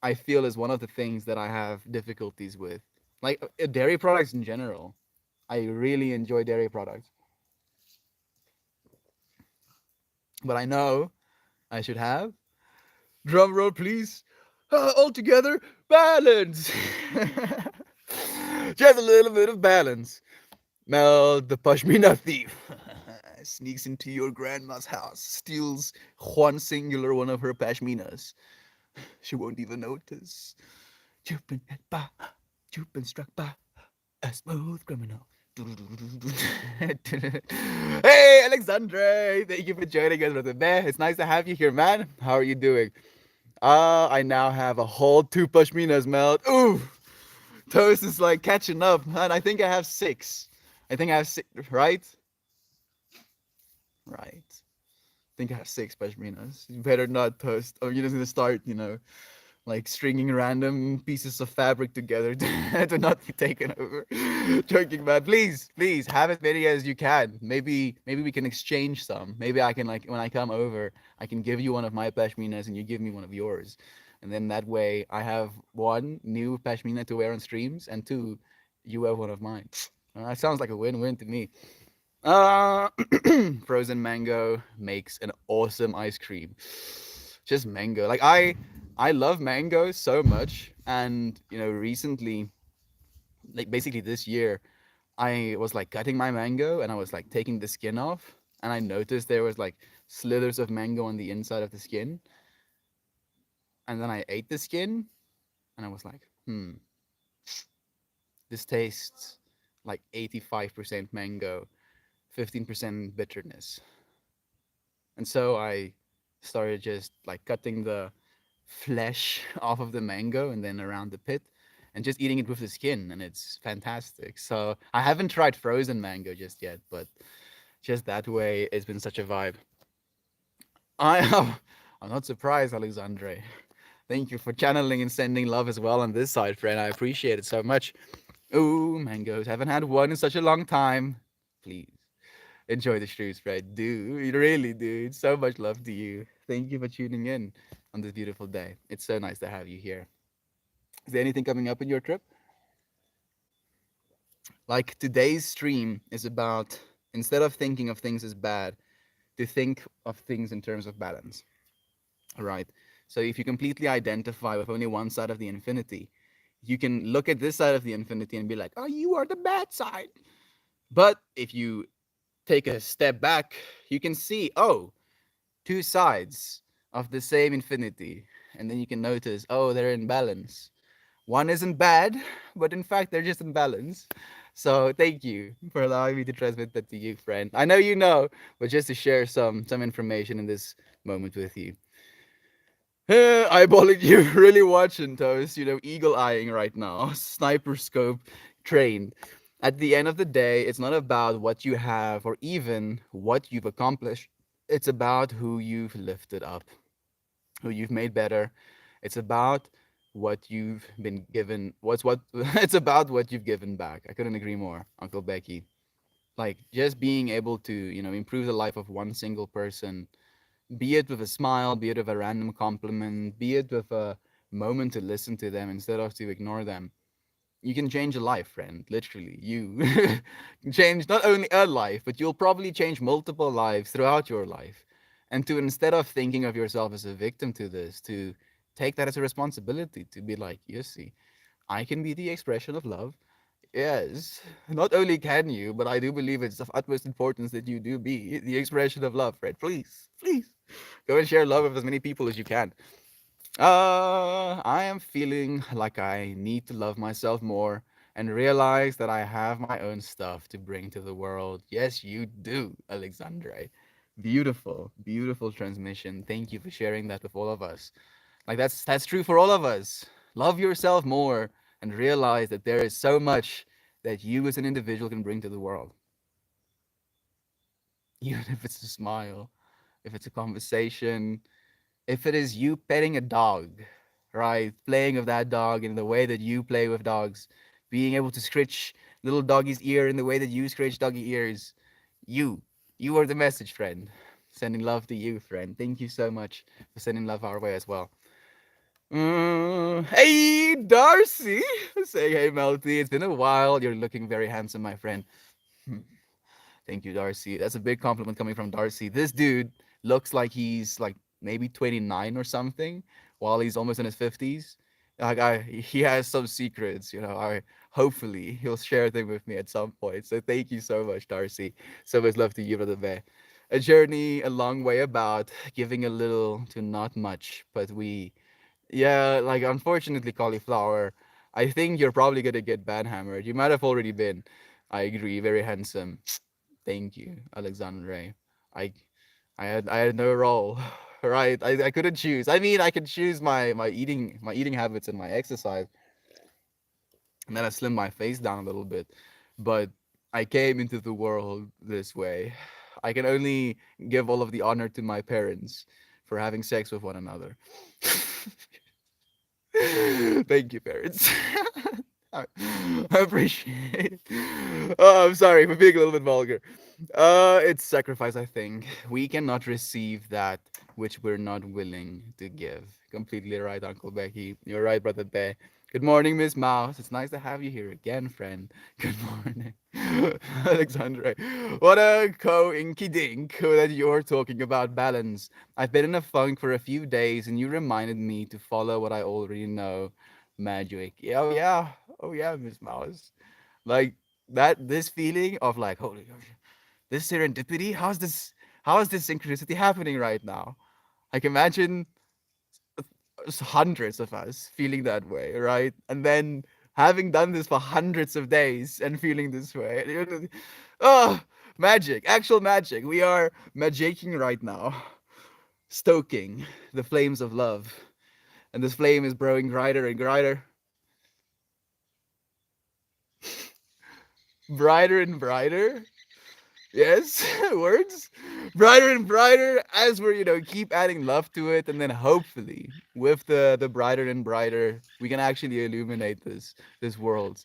Speaker 1: I feel is one of the things that I have difficulties with. Like dairy products in general. I really enjoy dairy products. But I know I should have. Drum roll, please. All together, balance. Just a little bit of balance. Mel, the Pashmina thief, sneaks into your grandma's house, steals one singular one of her pashminas. She won't even notice. You've been hit by, you've been struck by a smooth criminal. Hey, Alexandre! Thank you for joining us, brother man. It's nice to have you here, man. How are you doing? I now have a whole two pashminas, Mel. Ooh, Toast is like catching up, man. I think I have six. I think I have six, right? Right. I think I have six pashminas. You better not Toast. Or you're just gonna start, like stringing random pieces of fabric together to not be taken over. Joking, man. Please have as many as you can. Maybe we can exchange some. Maybe I can, like, when I come over, I can give you one of my pashminas and you give me one of yours. And then that way I have one new pashmina to wear on streams, and two, you have one of mine. That sounds like a win-win to me. Uh, Frozen mango makes an awesome ice cream. Just mango. Like I love mango so much, and recently, like basically this year, I was like cutting my mango and I was like taking the skin off, and I noticed there was like slithers of mango on the inside of the skin, and then I ate the skin and I was like, this tastes like 85% mango, 15% bitterness. And so I started just like cutting the flesh off of the mango and then around the pit and just eating it with the skin, and it's fantastic. So I haven't tried frozen mango just yet, but just that way it's been such a vibe. I am I'm not surprised, Alexandre. Thank you for channeling and sending love as well on this side, friend. I appreciate it so much. Ooh, mangoes. Haven't had one in such a long time. Please enjoy the stream spread. Dude, really, dude. So much love to you. Thank you for tuning in on this beautiful day. It's so nice to have you here. Is there anything coming up in your trip? Like today's stream is about, instead of thinking of things as bad, to think of things in terms of balance. All right. So if you completely identify with only one side of the infinity, you can look at this side of the infinity and be like, oh, you are the bad side. But if you take a step back, you can see, oh, two sides of the same infinity. And then you can notice, oh, they're in balance. One isn't bad, but in fact, they're just in balance. So thank you for allowing me to transmit that to you, friend. I know you know, but just to share some information in this moment with you. Eyeballing you, really watching, Toast. Eagle eyeing right now. Sniper scope trained. At the end of the day, it's not about what you have or even what you've accomplished. It's about who you've lifted up, who you've made better. It's about what you've been given. What's what? It's about what you've given back. I couldn't agree more, Uncle Becky. Like just being able to, improve the life of one single person, be it with a smile, be it with a random compliment, be it with a moment to listen to them instead of to ignore them. You can change a life, friend. Literally, you can change not only a life, but you'll probably change multiple lives throughout your life. And to, instead of thinking of yourself as a victim to this, to take that as a responsibility, to be like, you see, I can be the expression of love. Yes, not only can you, but I do believe it's of utmost importance that you do be the expression of love, Fred. Please, go and share love with as many people as you can. I am feeling like I need to love myself more and realize that I have my own stuff to bring to the world. Yes, you do, Alexandre. Beautiful, beautiful transmission. Thank you for sharing that with all of us. Like that's true for all of us. Love yourself more and realize that there is so much that you as an individual can bring to the world. Even if it's a smile, if it's a conversation, if it is you petting a dog, right? Playing with that dog in the way that you play with dogs, being able to scratch little doggy's ear in the way that you scratch doggy ears. You, you are the message, friend. Sending love to you, friend. Thank you so much for sending love our way as well. Hey, Darcy! Saying, hey, Melty, it's been a while. You're looking very handsome, my friend. Hmm, thank you, Darcy. That's a big compliment coming from Darcy. This dude looks like he's like maybe 29 or something, while he's almost in his 50s. He has some secrets, you know. I hopefully he'll share them with me at some point. So thank you so much, Darcy. So much love to you, brother Bear. A journey a long way about, giving a little to not much, but we, yeah, like unfortunately, cauliflower. I think you're probably gonna get banhammered. You might have already been. I agree. Very handsome. Thank you, Alexander Ray. I I had no role. Right. I couldn't choose. I mean, I could choose my eating habits and my exercise, and then I slimmed my face down a little bit. But I came into the world this way. I can only give all of the honor to my parents for having sex with one another. Thank you, parents. I I appreciate. Oh, I'm sorry for being a little bit vulgar. It's sacrifice, I think. We cannot receive that which we're not willing to give. Completely right, Uncle Becky. You're right, Brother Bear. Good morning, Miss Mouse. It's nice to have you here again, friend. Good morning, Alexandra. What a co-inky dink that you're talking about balance. I've been in a funk for a few days, and you reminded me to follow what I already know. Magic. Yeah, oh yeah. Oh yeah, Miss Mouse. Like that this feeling of like, holy gosh, this serendipity? How is this synchronicity happening right now? Like imagine hundreds of us feeling that way, right? And then having done this for hundreds of days and feeling this way. Oh, magic, actual magic. We are magicking right now, stoking the flames of love. And this flame is growing brighter and brighter, brighter and brighter. Yes, words. Brighter and brighter as we're, keep adding love to it, and then hopefully with the brighter and brighter, we can actually illuminate this world.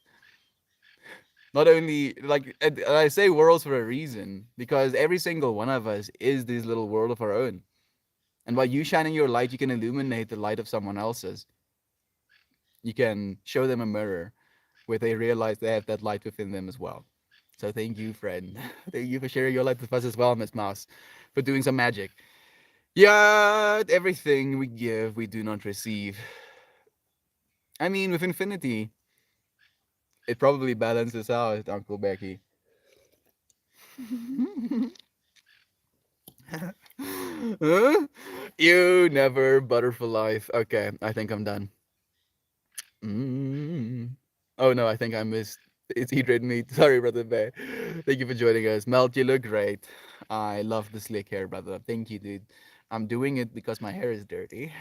Speaker 1: Not only like and I say worlds for a reason, because every single one of us is this little world of our own. And by you shining your light, you can illuminate the light of someone else's. You can show them a mirror where they realize they have that light within them as well. So thank you, friend. Thank you for sharing your light with us as well, Miss Mouse, for doing some magic. Yeah, everything we give, we do not receive. I mean, with infinity, it probably balances out, Uncle Becky. Huh? You never butterfly life. Okay, I think I'm done. Mm. Oh no, I think I missed. It's Eat Meat. Sorry, brother Bear. Thank you for joining us. Melt, you look great. I love the slick hair, brother. Thank you, dude. I'm doing it because my hair is dirty.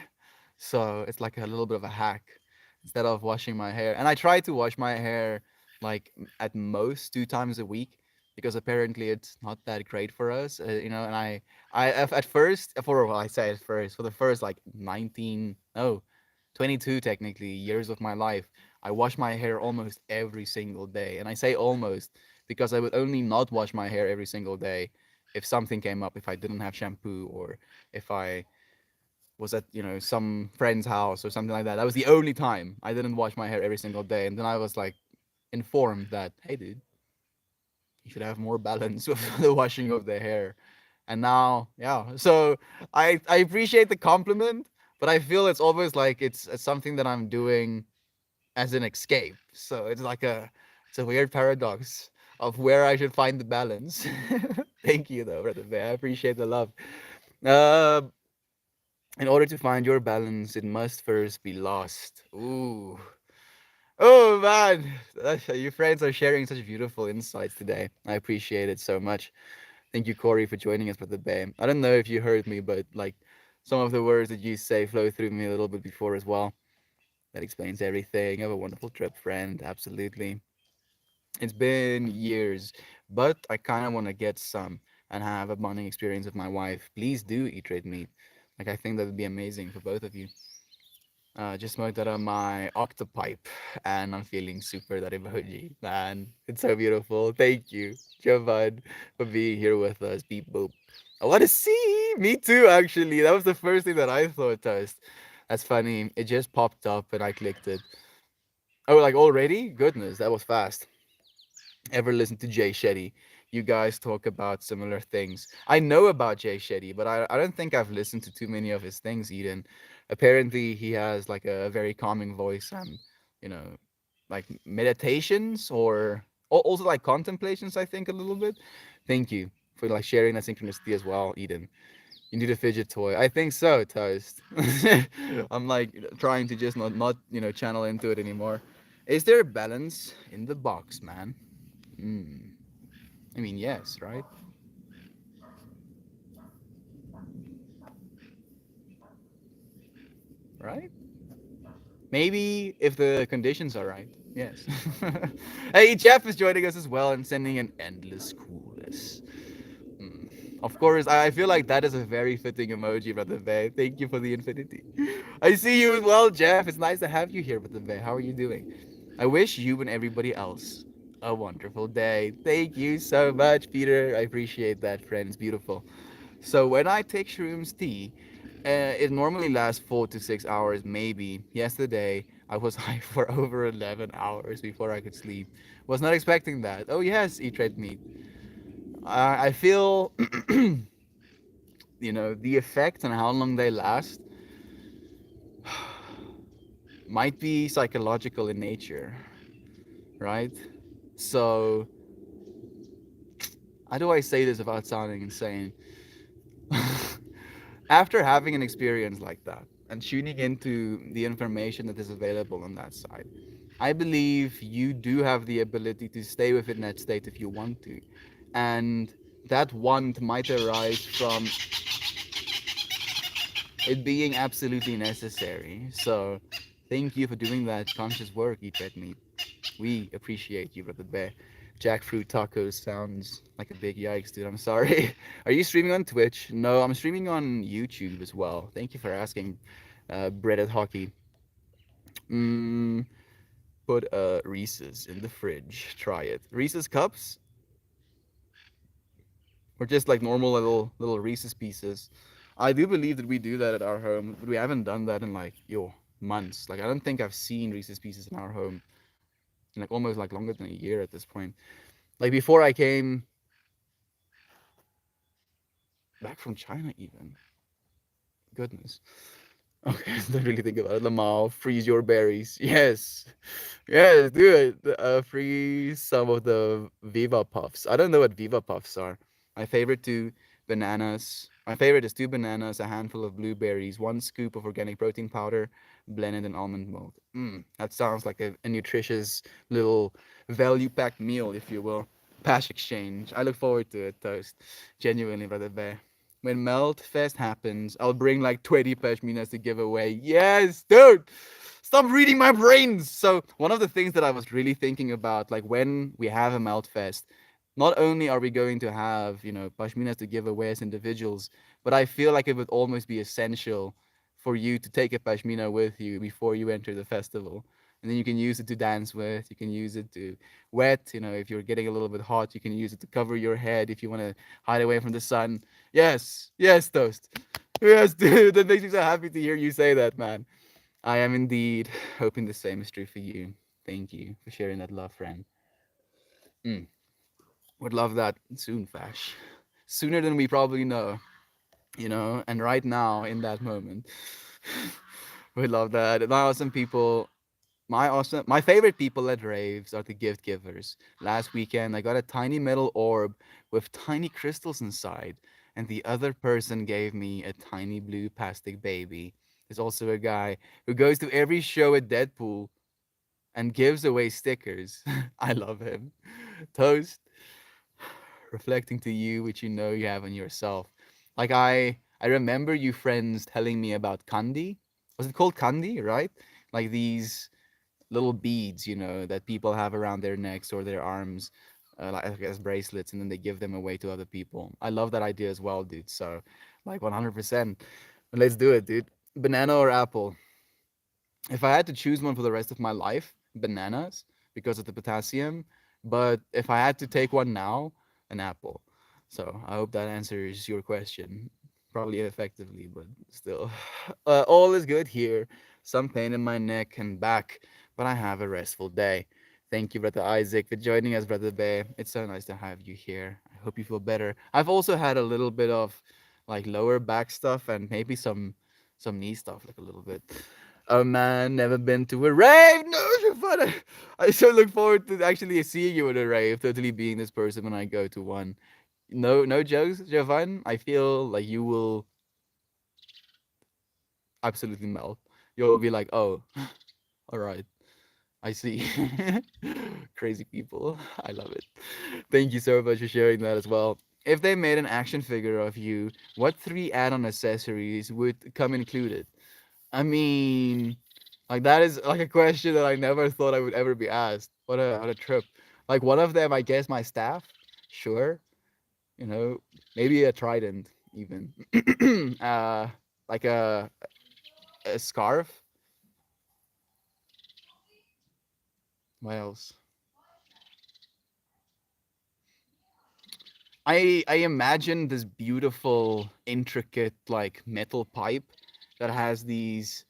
Speaker 1: So it's like a little bit of a hack instead of washing my hair. And I try to wash my hair like at most 2 times a week because apparently it's not that great for us, and at first, well, I say at first, for the first like 19, no, 22 technically years of my life, I wash my hair almost every single day. And I say almost because I would only not wash my hair every single day if something came up, if I didn't have shampoo, or if I was at some friend's house or something like that. That was the only time I didn't wash my hair every single day. And then I was like informed that, hey dude, you should have more balance with the washing of the hair. And now, yeah, so I appreciate the compliment, but I feel it's always like it's something that I'm doing as an escape. So it's a weird paradox of where I should find the balance. Thank you though, brother Bear. I appreciate the love. uh in order to find your balance, it must first be lost. Ooh. Oh man, your friends are sharing such beautiful insights today. I appreciate it so much. Thank you, Corey, for joining us for the day. I don't know if you heard me, but like some of the words that you say flow through me a little bit before as well. That explains everything. Have a wonderful trip, friend. Absolutely. It's been years, but I kind of want to get some and have a bonding experience with my wife. Please do eat red meat. Like I think that would be amazing for both of you. Just smoked out of my octopipe, and I'm feeling super that emoji. Man, it's so beautiful. Thank you, Jovan, for being here with us. Beep boop. I want to see. Me too, actually. That was the first thing that I thought, Toast. That's funny. It just popped up and I clicked it. Oh, like already? Goodness, that was fast. Ever listen to Jay Shetty? You guys talk about similar things. I know about Jay Shetty, but I don't think I've listened to too many of his things, Eden. Apparently, he has like a very calming voice and, you know, like meditations or also like contemplations, I think, a little bit. Thank you for like sharing that synchronicity as well, Eden. You need a fidget toy. I think so, Toast. I'm like trying to just not channel into it anymore. Is there a balance in the box, man? Hmm. I mean, yes, right? Right? Maybe if the conditions are right. Yes. Hey, Jeff is joining us as well and sending an endless coolness. Of course, I feel like that is a very fitting emoji, Brother Bay. Thank you for the infinity. I see you as well, Jeff. It's nice to have you here, Brother Bay. How are you doing? I wish you and everybody else a wonderful day. Thank you so much, Peter. I appreciate that, friend. It's beautiful. So when I take shrooms tea, it normally lasts 4 to 6 hours, maybe. Yesterday, I was high for over 11 hours before I could sleep. Was not expecting that. Oh yes, eat red meat. I feel, the effect and how long they last might be psychological in nature, right? So, how do I say this without sounding insane? After having an experience like that and tuning into the information that is available on that side, I believe you do have the ability to stay within that state if you want to. And that want might arise from it being absolutely necessary. So, thank you for doing that conscious work, Eat Red Meat. We appreciate you, Brother Bear. Jackfruit tacos sounds like a big yikes, dude. I'm sorry. Are you streaming on Twitch? No, I'm streaming on YouTube as well. Thank you for asking, Bread at Hockey. Mm, put Reese's in the fridge. Try it. Reese's cups, or just like normal little Reese's pieces. I do believe that we do that at our home, but we haven't done that in like months. Like I don't think I've seen Reese's pieces in our home in like almost like longer than a year at this point. Like before I came back from China, even. Goodness. Okay, don't really think about it. Lamal, freeze your berries. Yes, yes, do it. Freeze some of the Viva Puffs. I don't know what Viva Puffs are. My favorite two bananas. My favorite is two bananas, a handful of blueberries, one scoop of organic protein powder, blended in almond milk. That sounds like a nutritious little value-packed meal, if you will. Pash exchange. I look forward to it, Toast. Genuinely, Brother Bear. When Melt Fest happens, I'll bring like 20 pashminas to give away. Yes, dude. Stop reading my brains. So one of the things that I was really thinking about, like when we have a Melt Fest, not only are we going to have, pashminas to give away as individuals, but I feel like it would almost be essential for you to take a pashmina with you before you enter the festival. And then you can use it to dance with. You can use it to wet. If you're getting a little bit hot, you can use it to cover your head if you want to hide away from the sun. Yes, yes, Toast. Yes, dude. That makes me so happy to hear you say that, man. I am indeed hoping the same is true for you. Thank you for sharing that love, friend. Mm, would love that soon, Fash. Sooner than we probably know, and right now in that moment. We love that. Now, some people my favorite people at raves are the gift givers. Last weekend, I got a tiny metal orb with tiny crystals inside, and the other person gave me a tiny blue plastic baby. There's also a guy who goes to every show at Deadpool and gives away stickers. I love him. Toast, reflecting to you which you have on yourself. Like I remember you friends telling me about kandi. Was it called kandi, right? Like these little beads, that people have around their necks or their arms, like I guess bracelets, and then they give them away to other people. I love that idea as well, dude. So, like 100%. Let's do it, dude. Banana or apple? If I had to choose one for the rest of my life, bananas because of the potassium. But if I had to take one now, an apple. So I hope that answers your question. Probably ineffectively, but still. All is good here. Some pain in my neck and back, but I have a restful day. Thank you, Brother Isaac, for joining us, Brother Bear. It's so nice to have you here. I hope you feel better. I've also had a little bit of like lower back stuff and maybe some knee stuff, like a little bit. Oh man, never been to a rave. No, Giovanna. I so look forward to actually seeing you at a rave. Totally being this person when I go to one. No, no jokes, Jovan. I feel like you will absolutely melt. You'll be like, oh, all right, I see. Crazy people. I love it. Thank you so much for sharing that as well. If they made an action figure of you, what three add-on accessories would come included? I mean, like that is like a question that I never thought I would ever be asked. What a trip. Like one of them, I guess my staff. Sure. You know, maybe a trident even. Like a scarf. What else? I imagine this beautiful, intricate like metal pipe that has these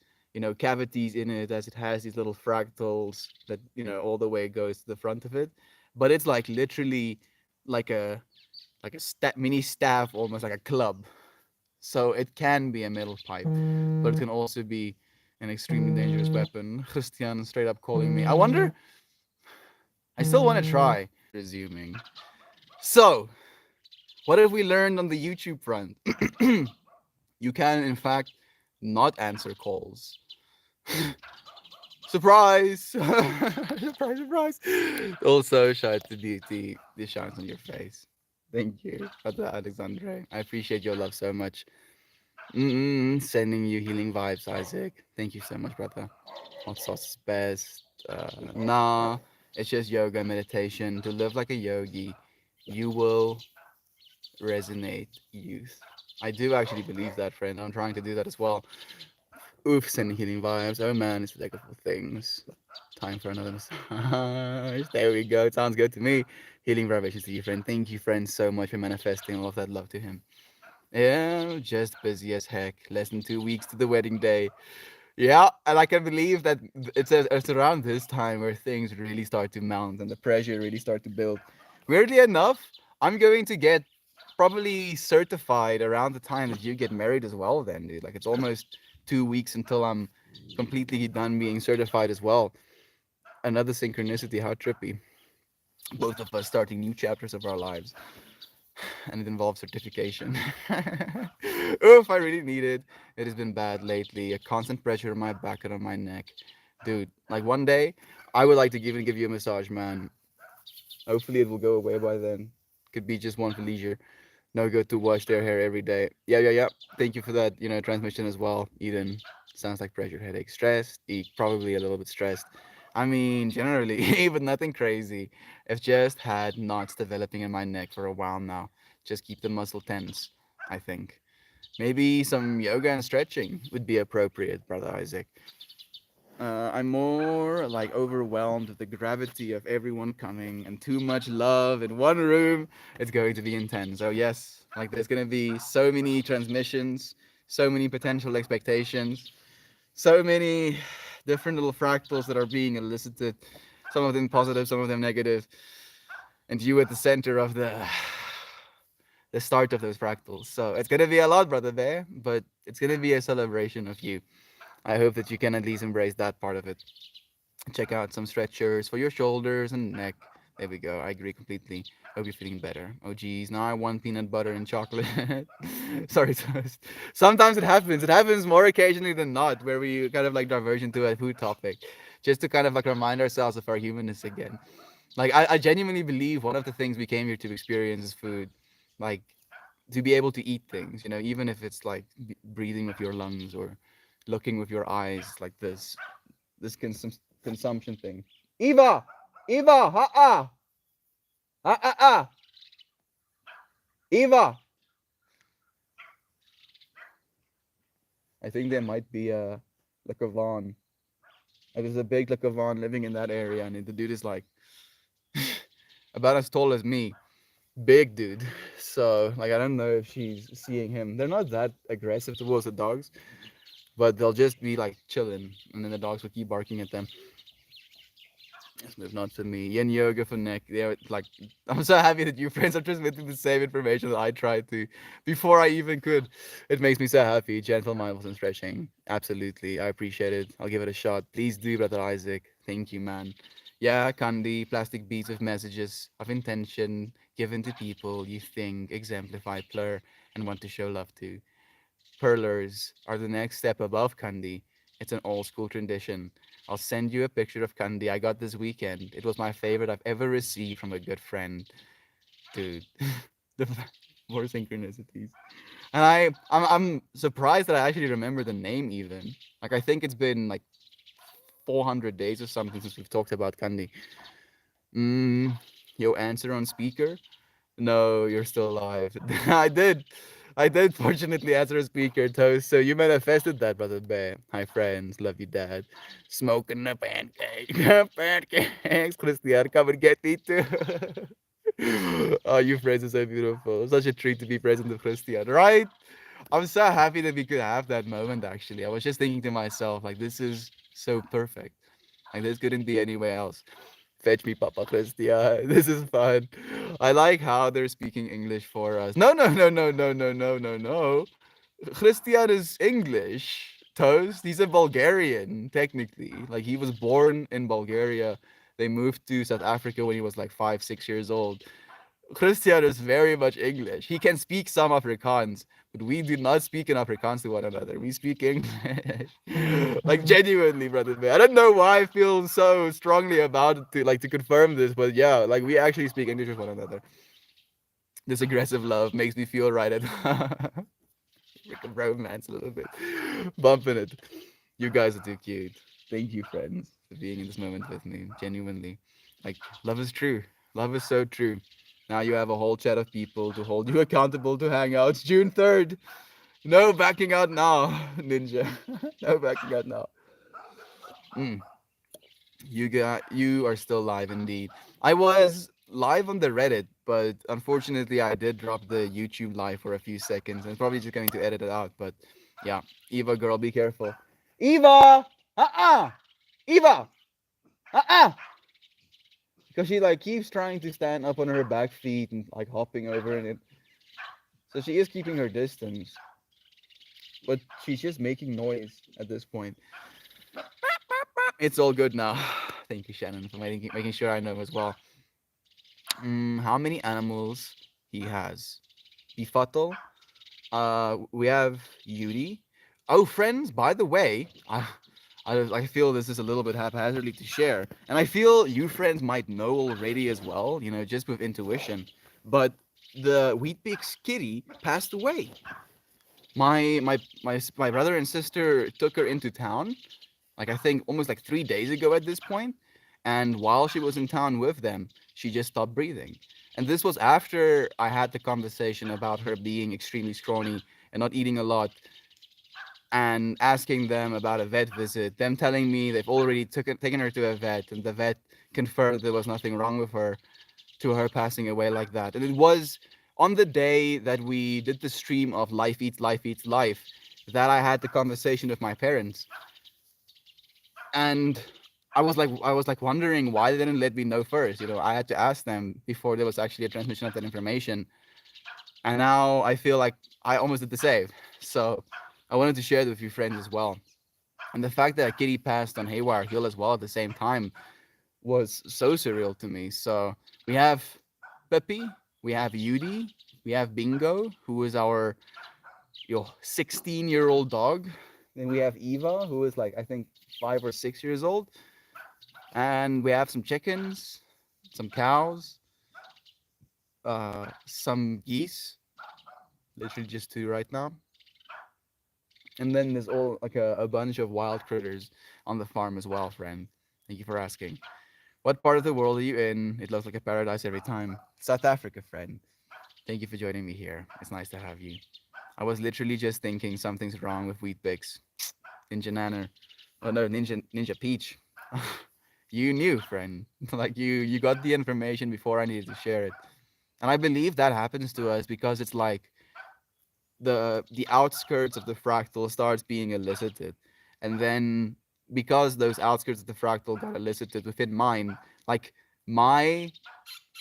Speaker 1: cavities in it, as it has these little fractals that all the way goes to the front of it, but it's like literally like a mini staff, almost like a club. So it can be a metal pipe, but it can also be an extremely dangerous weapon. Christian straight up calling me. I wonder. I still want to try. Resuming. So, what have we learned on the YouTube front? You can, in fact, not answer calls. Surprise! Surprise, surprise! Also, shout out to the shines on your face. Thank you, Brother Alexandre. I appreciate your love so much. Sending you healing vibes, Isaac. Thank you so much, brother. Hot sauce is best. Nah, it's just yoga and meditation. To live like a yogi, you will resonate youth. I do actually believe that, friend. I'm trying to do that as well. Oof, sending healing vibes. Oh man, it's delightful things. Time for another massage. There we go. It sounds good to me. Healing vibrations to you, friend. Thank you, friend, so much for manifesting all of that love to him. Yeah, just busy as heck. Less than 2 weeks to the wedding day. Yeah, and I can believe that it's around this time where things really start to mount and the pressure really start to build. Weirdly enough, I'm going to get probably certified around the time that you get married as well. Then, dude, like it's almost 2 weeks until I'm completely done being certified as well. Another synchronicity. How trippy! Both of us starting new chapters of our lives, and it involves certification. Oof, I really need it. It has been bad lately. A constant pressure on my back and on my neck. Dude, like one day, I would like to give you a massage, man. Hopefully, it will go away by then. Could be just one for leisure. No good to wash their hair every day. Yeah, yeah, yeah. Thank you for that, transmission as well, Eden. Sounds like pressure, headache, stressed. Probably a little bit stressed. I mean, generally, but nothing crazy. I've just had knots developing in my neck for a while now. Just keep the muscle tense, I think. Maybe some yoga and stretching would be appropriate, Brother Isaac. I'm more like overwhelmed with the gravity of everyone coming and too much love in one room. It's going to be intense. So yes, like there's going to be so many transmissions, so many potential expectations, so many different little fractals that are being elicited. Some of them positive, some of them negative, and you at the center of the start of those fractals. So it's going to be a lot, brother Bear, but it's going to be a celebration of you. I hope that you can at least embrace that part of it. Check out some stretchers for your shoulders and neck. There we go. I agree completely. Hope you're feeling better. Oh geez, now I want peanut butter and chocolate. Sorry, Toast. Sometimes it happens. It happens more occasionally than not, where we kind of like diverge into a food topic, just to kind of like remind ourselves of our humanness again. Like I genuinely believe one of the things we came here to experience is food. Like to be able to eat things, even if it's like breathing with your lungs or looking with your eyes, like this consumption thing. Eva, Eva, Eva. I think there might be a Lakavan. There's a big Lakavan living in that area, and the dude is like about as tall as me. big dude. So like I don't know if she's seeing him. They're not that aggressive towards the dogs, but they'll just be like chilling, and then the dogs will keep barking at them. Let's move on to me. Yin yoga for Nick. They're like, I'm so happy that you friends are transmitting the same information that I tried to before I even could. It makes me so happy. Gentle mindfulness and stretching. Absolutely. I appreciate it. I'll give it a shot. Please do, Brother Isaac. Thank you, man. Yeah, candy, plastic beads with messages of intention given to people you think exemplify plur and want to show love to. Perlers are the next step above Kandi. It's an old school tradition. I'll send you a picture of Kandi I got this weekend. It was my favorite I've ever received from a good friend. Dude, the more synchronicities. And I'm surprised that I actually remember the name even. Like I think it's been like 400 days or something since we've talked about Kandi. Mm, your answer on speaker? No, you're still alive. I did. I did fortunately answer a speaker toast, so you manifested that, brother bear. Hi friends, love you dad. Smoking the pancake. Pancakes. Christian, come and get me too. Oh, you friends are so beautiful. Such a treat to be present with Christian, right? I'm so happy that we could have that moment actually. I was just thinking to myself, like, this is so perfect. Like this couldn't be anywhere else. Fetch me, Papa Christia. This is fun. I like how they're speaking English for us. No, no, no, no, no, no, no, no, no. Christian is English. Toast. He's a Bulgarian, technically. Like he was born in Bulgaria. They moved to South Africa when he was like 5, 6 years old. Christian is very much English. He can speak some Afrikaans, but we do not speak in Afrikaans to one another. We speak English. Like genuinely, brother man. I don't know why I feel so strongly about it to confirm this, but yeah, like we actually speak English with one another. This aggressive love makes me feel right at like a romance a little bit. Bumping it. You guys are too cute. Thank you, friends, for being in this moment with me. Genuinely. Like, love is true. Love is so true. Now you have a whole chat of people to hold you accountable to hangouts June 3rd. No backing out now, Ninja. No backing out now. Mm, you are still live indeed. I was live on the Reddit, but unfortunately I did drop the YouTube live for a few seconds. I'm probably just going to edit it out, but yeah. Eva girl, be careful. Eva! Uh-uh! Eva! Uh-uh! Because she like keeps trying to stand up on her back feet and like hopping over in it. So she is keeping her distance, but she's just making noise at this point. It's all good now. Thank you, Shannon, for making sure I know as well. How many animals he has? Befuddle. We have Yuri. Oh, friends, by the way, I feel this is a little bit haphazardly to share, and I feel you friends might know already as well, you know, just with intuition. But the Wheat Pig's kitty passed away. My brother and sister took her into town, like I think almost like 3 days ago at this point, and while she was in town with them, she just stopped breathing. And this was after I had the conversation about her being extremely scrawny and not eating a lot, and asking them about a vet visit, them telling me they've already taken her to a vet, and the vet confirmed there was nothing wrong with her, to her passing away like that. And it was on the day that we did the stream of Life Eats, Life Eats, Life that I had the conversation with my parents. And I was like wondering why they didn't let me know first. You know, I had to ask them before there was actually a transmission of that information. And now I feel like I almost did the same. So I wanted to share it with you friends as well. And the fact that Kitty passed on Haywire Hill as well at the same time was so surreal to me. So we have Peppy, we have Yudi, we have Bingo, who is our 16-year-old dog. Then we have Eva, who is like I think 5 or 6 years old, and we have some chickens, some cows, some geese, literally just two right now. And then there's all like a bunch of wild critters on the farm as well, friend. Thank you for asking. What part of the world are you in? It looks like a paradise every time. South Africa, friend. Thank you for joining me here. It's nice to have you. I was literally just thinking something's wrong with Wheat Bix. Ninja Nanner. Oh no, Ninja Peach. You knew, friend. Like you got the information before I needed to share it. And I believe that happens to us because it's like the outskirts of the fractal starts being elicited, and then because those outskirts of the fractal got elicited within mine, like my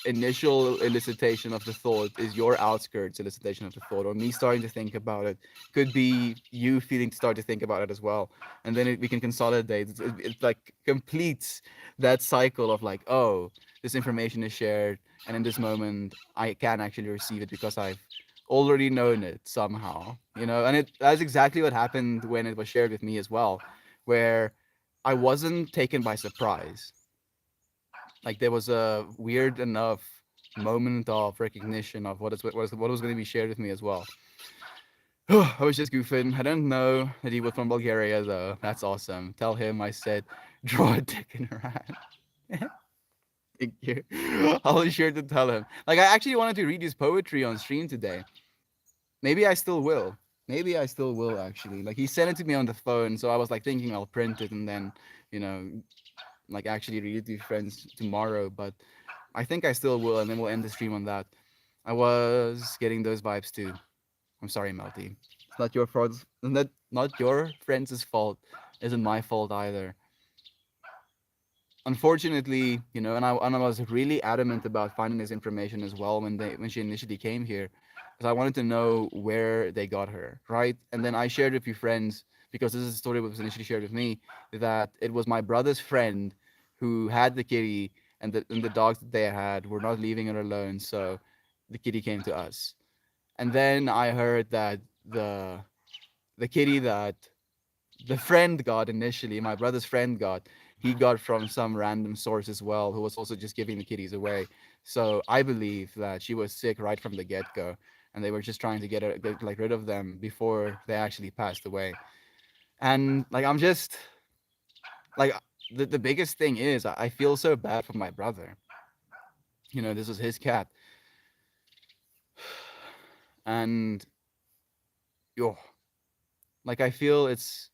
Speaker 1: initial elicitation of the thought is your outskirts elicitation of the thought, or me starting to think about it could be you feeling to start to think about it as well, and then we can consolidate. It like completes that cycle of like, oh, this information is shared, and in this moment I can actually receive it because I've already known it somehow, and that's exactly what happened when it was shared with me as well, where I wasn't taken by surprise. Like there was a weird enough moment of recognition of what was going to be shared with me as well. I was just goofing. I don't know that he was from Bulgaria though. That's awesome. Tell him I said draw a dick in her hand. Thank you. I'll be sure to tell him. Like I actually wanted to read his poetry on stream today. Maybe I still will. Maybe I still will actually. Like he sent it to me on the phone, so I was like thinking I'll print it and then, you know, like actually read it to friends tomorrow. But I think I still will, and then we'll end the stream on that. I was getting those vibes too. I'm sorry, Melty. It's not your fault. Not your friends' fault. Isn't my fault either. Unfortunately, and I was really adamant about finding this information as well when she initially came here, because I wanted to know where they got her, right? And then I shared with a few friends because this is a story that was initially shared with me that it was my brother's friend who had the kitty, and the dogs that they had were not leaving her alone, so the kitty came to us. And then I heard that the kitty that the friend got initially, my brother's friend got, he got from some random source as well, who was also just giving the kitties away. So I believe that she was sick right from the get go, and they were just trying to get like rid of them before they actually passed away. And like I'm just like the biggest thing is I feel so bad for my brother. This was his cat, and yo, like I feel it's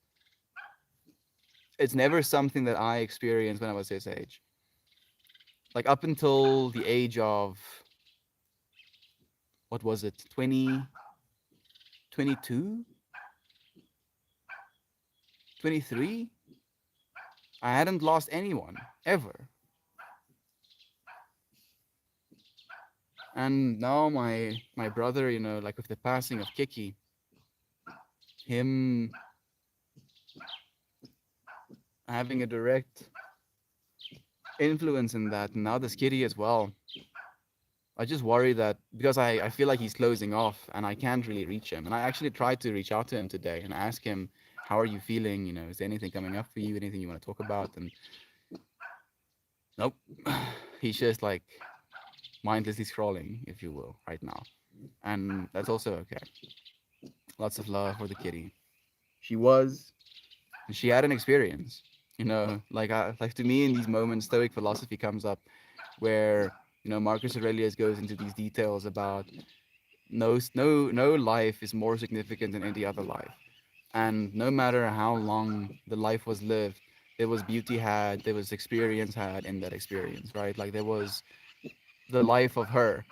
Speaker 1: never something that I experienced when I was his age. Like up until the age of what was it, 20, 22, 23? I hadn't lost anyone ever. And now my brother, like with the passing of Kiki, him having a direct influence in that, and now this kitty as well. I just worry that because I feel like he's closing off and I can't really reach him. And I actually tried to reach out to him today and ask him, how are you feeling? Is there anything coming up for you? Anything you want to talk about? And nope. He's just like mindlessly scrolling, if you will, right now. And that's also okay. Lots of love for the kitty. She had an experience. Like to me in these moments, Stoic philosophy comes up where Marcus Aurelius goes into these details about no life is more significant than any other life, and no matter how long the life was lived, there was beauty had, there was experience had in that experience, right? Like there was the life of her,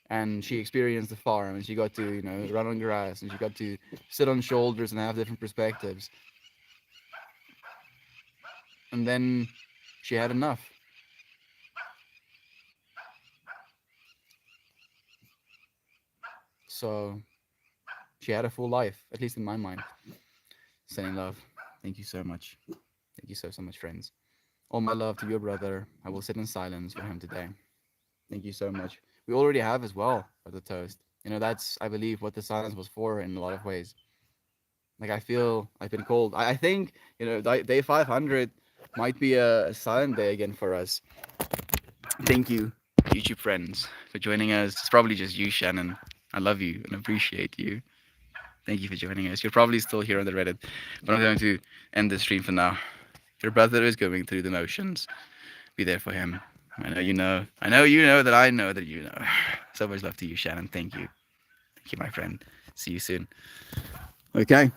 Speaker 1: and she experienced the farm, and she got to run on grass, and she got to sit on shoulders and have different perspectives, and then she had enough. So she had a full life, at least in my mind. Sending love. Thank you so much. Thank you so much, friends. All my love to your brother. I will sit in silence for him today. Thank you so much. We already have as well at the toast. That's, I believe, what the silence was for in a lot of ways. Like I feel I've been called. I think day 500 might be a silent day again for us. Thank you, YouTube friends, for joining us. It's probably just you, Shannon. I love you and appreciate you. Thank you for joining us. You're probably still here on the Reddit, but I'm going to end the stream for now. Your brother is going through the motions. Be there for him. I know you know. I know you know that I know that you know. So much love to you, Shannon. Thank you. Thank you, my friend. See you soon. Okay.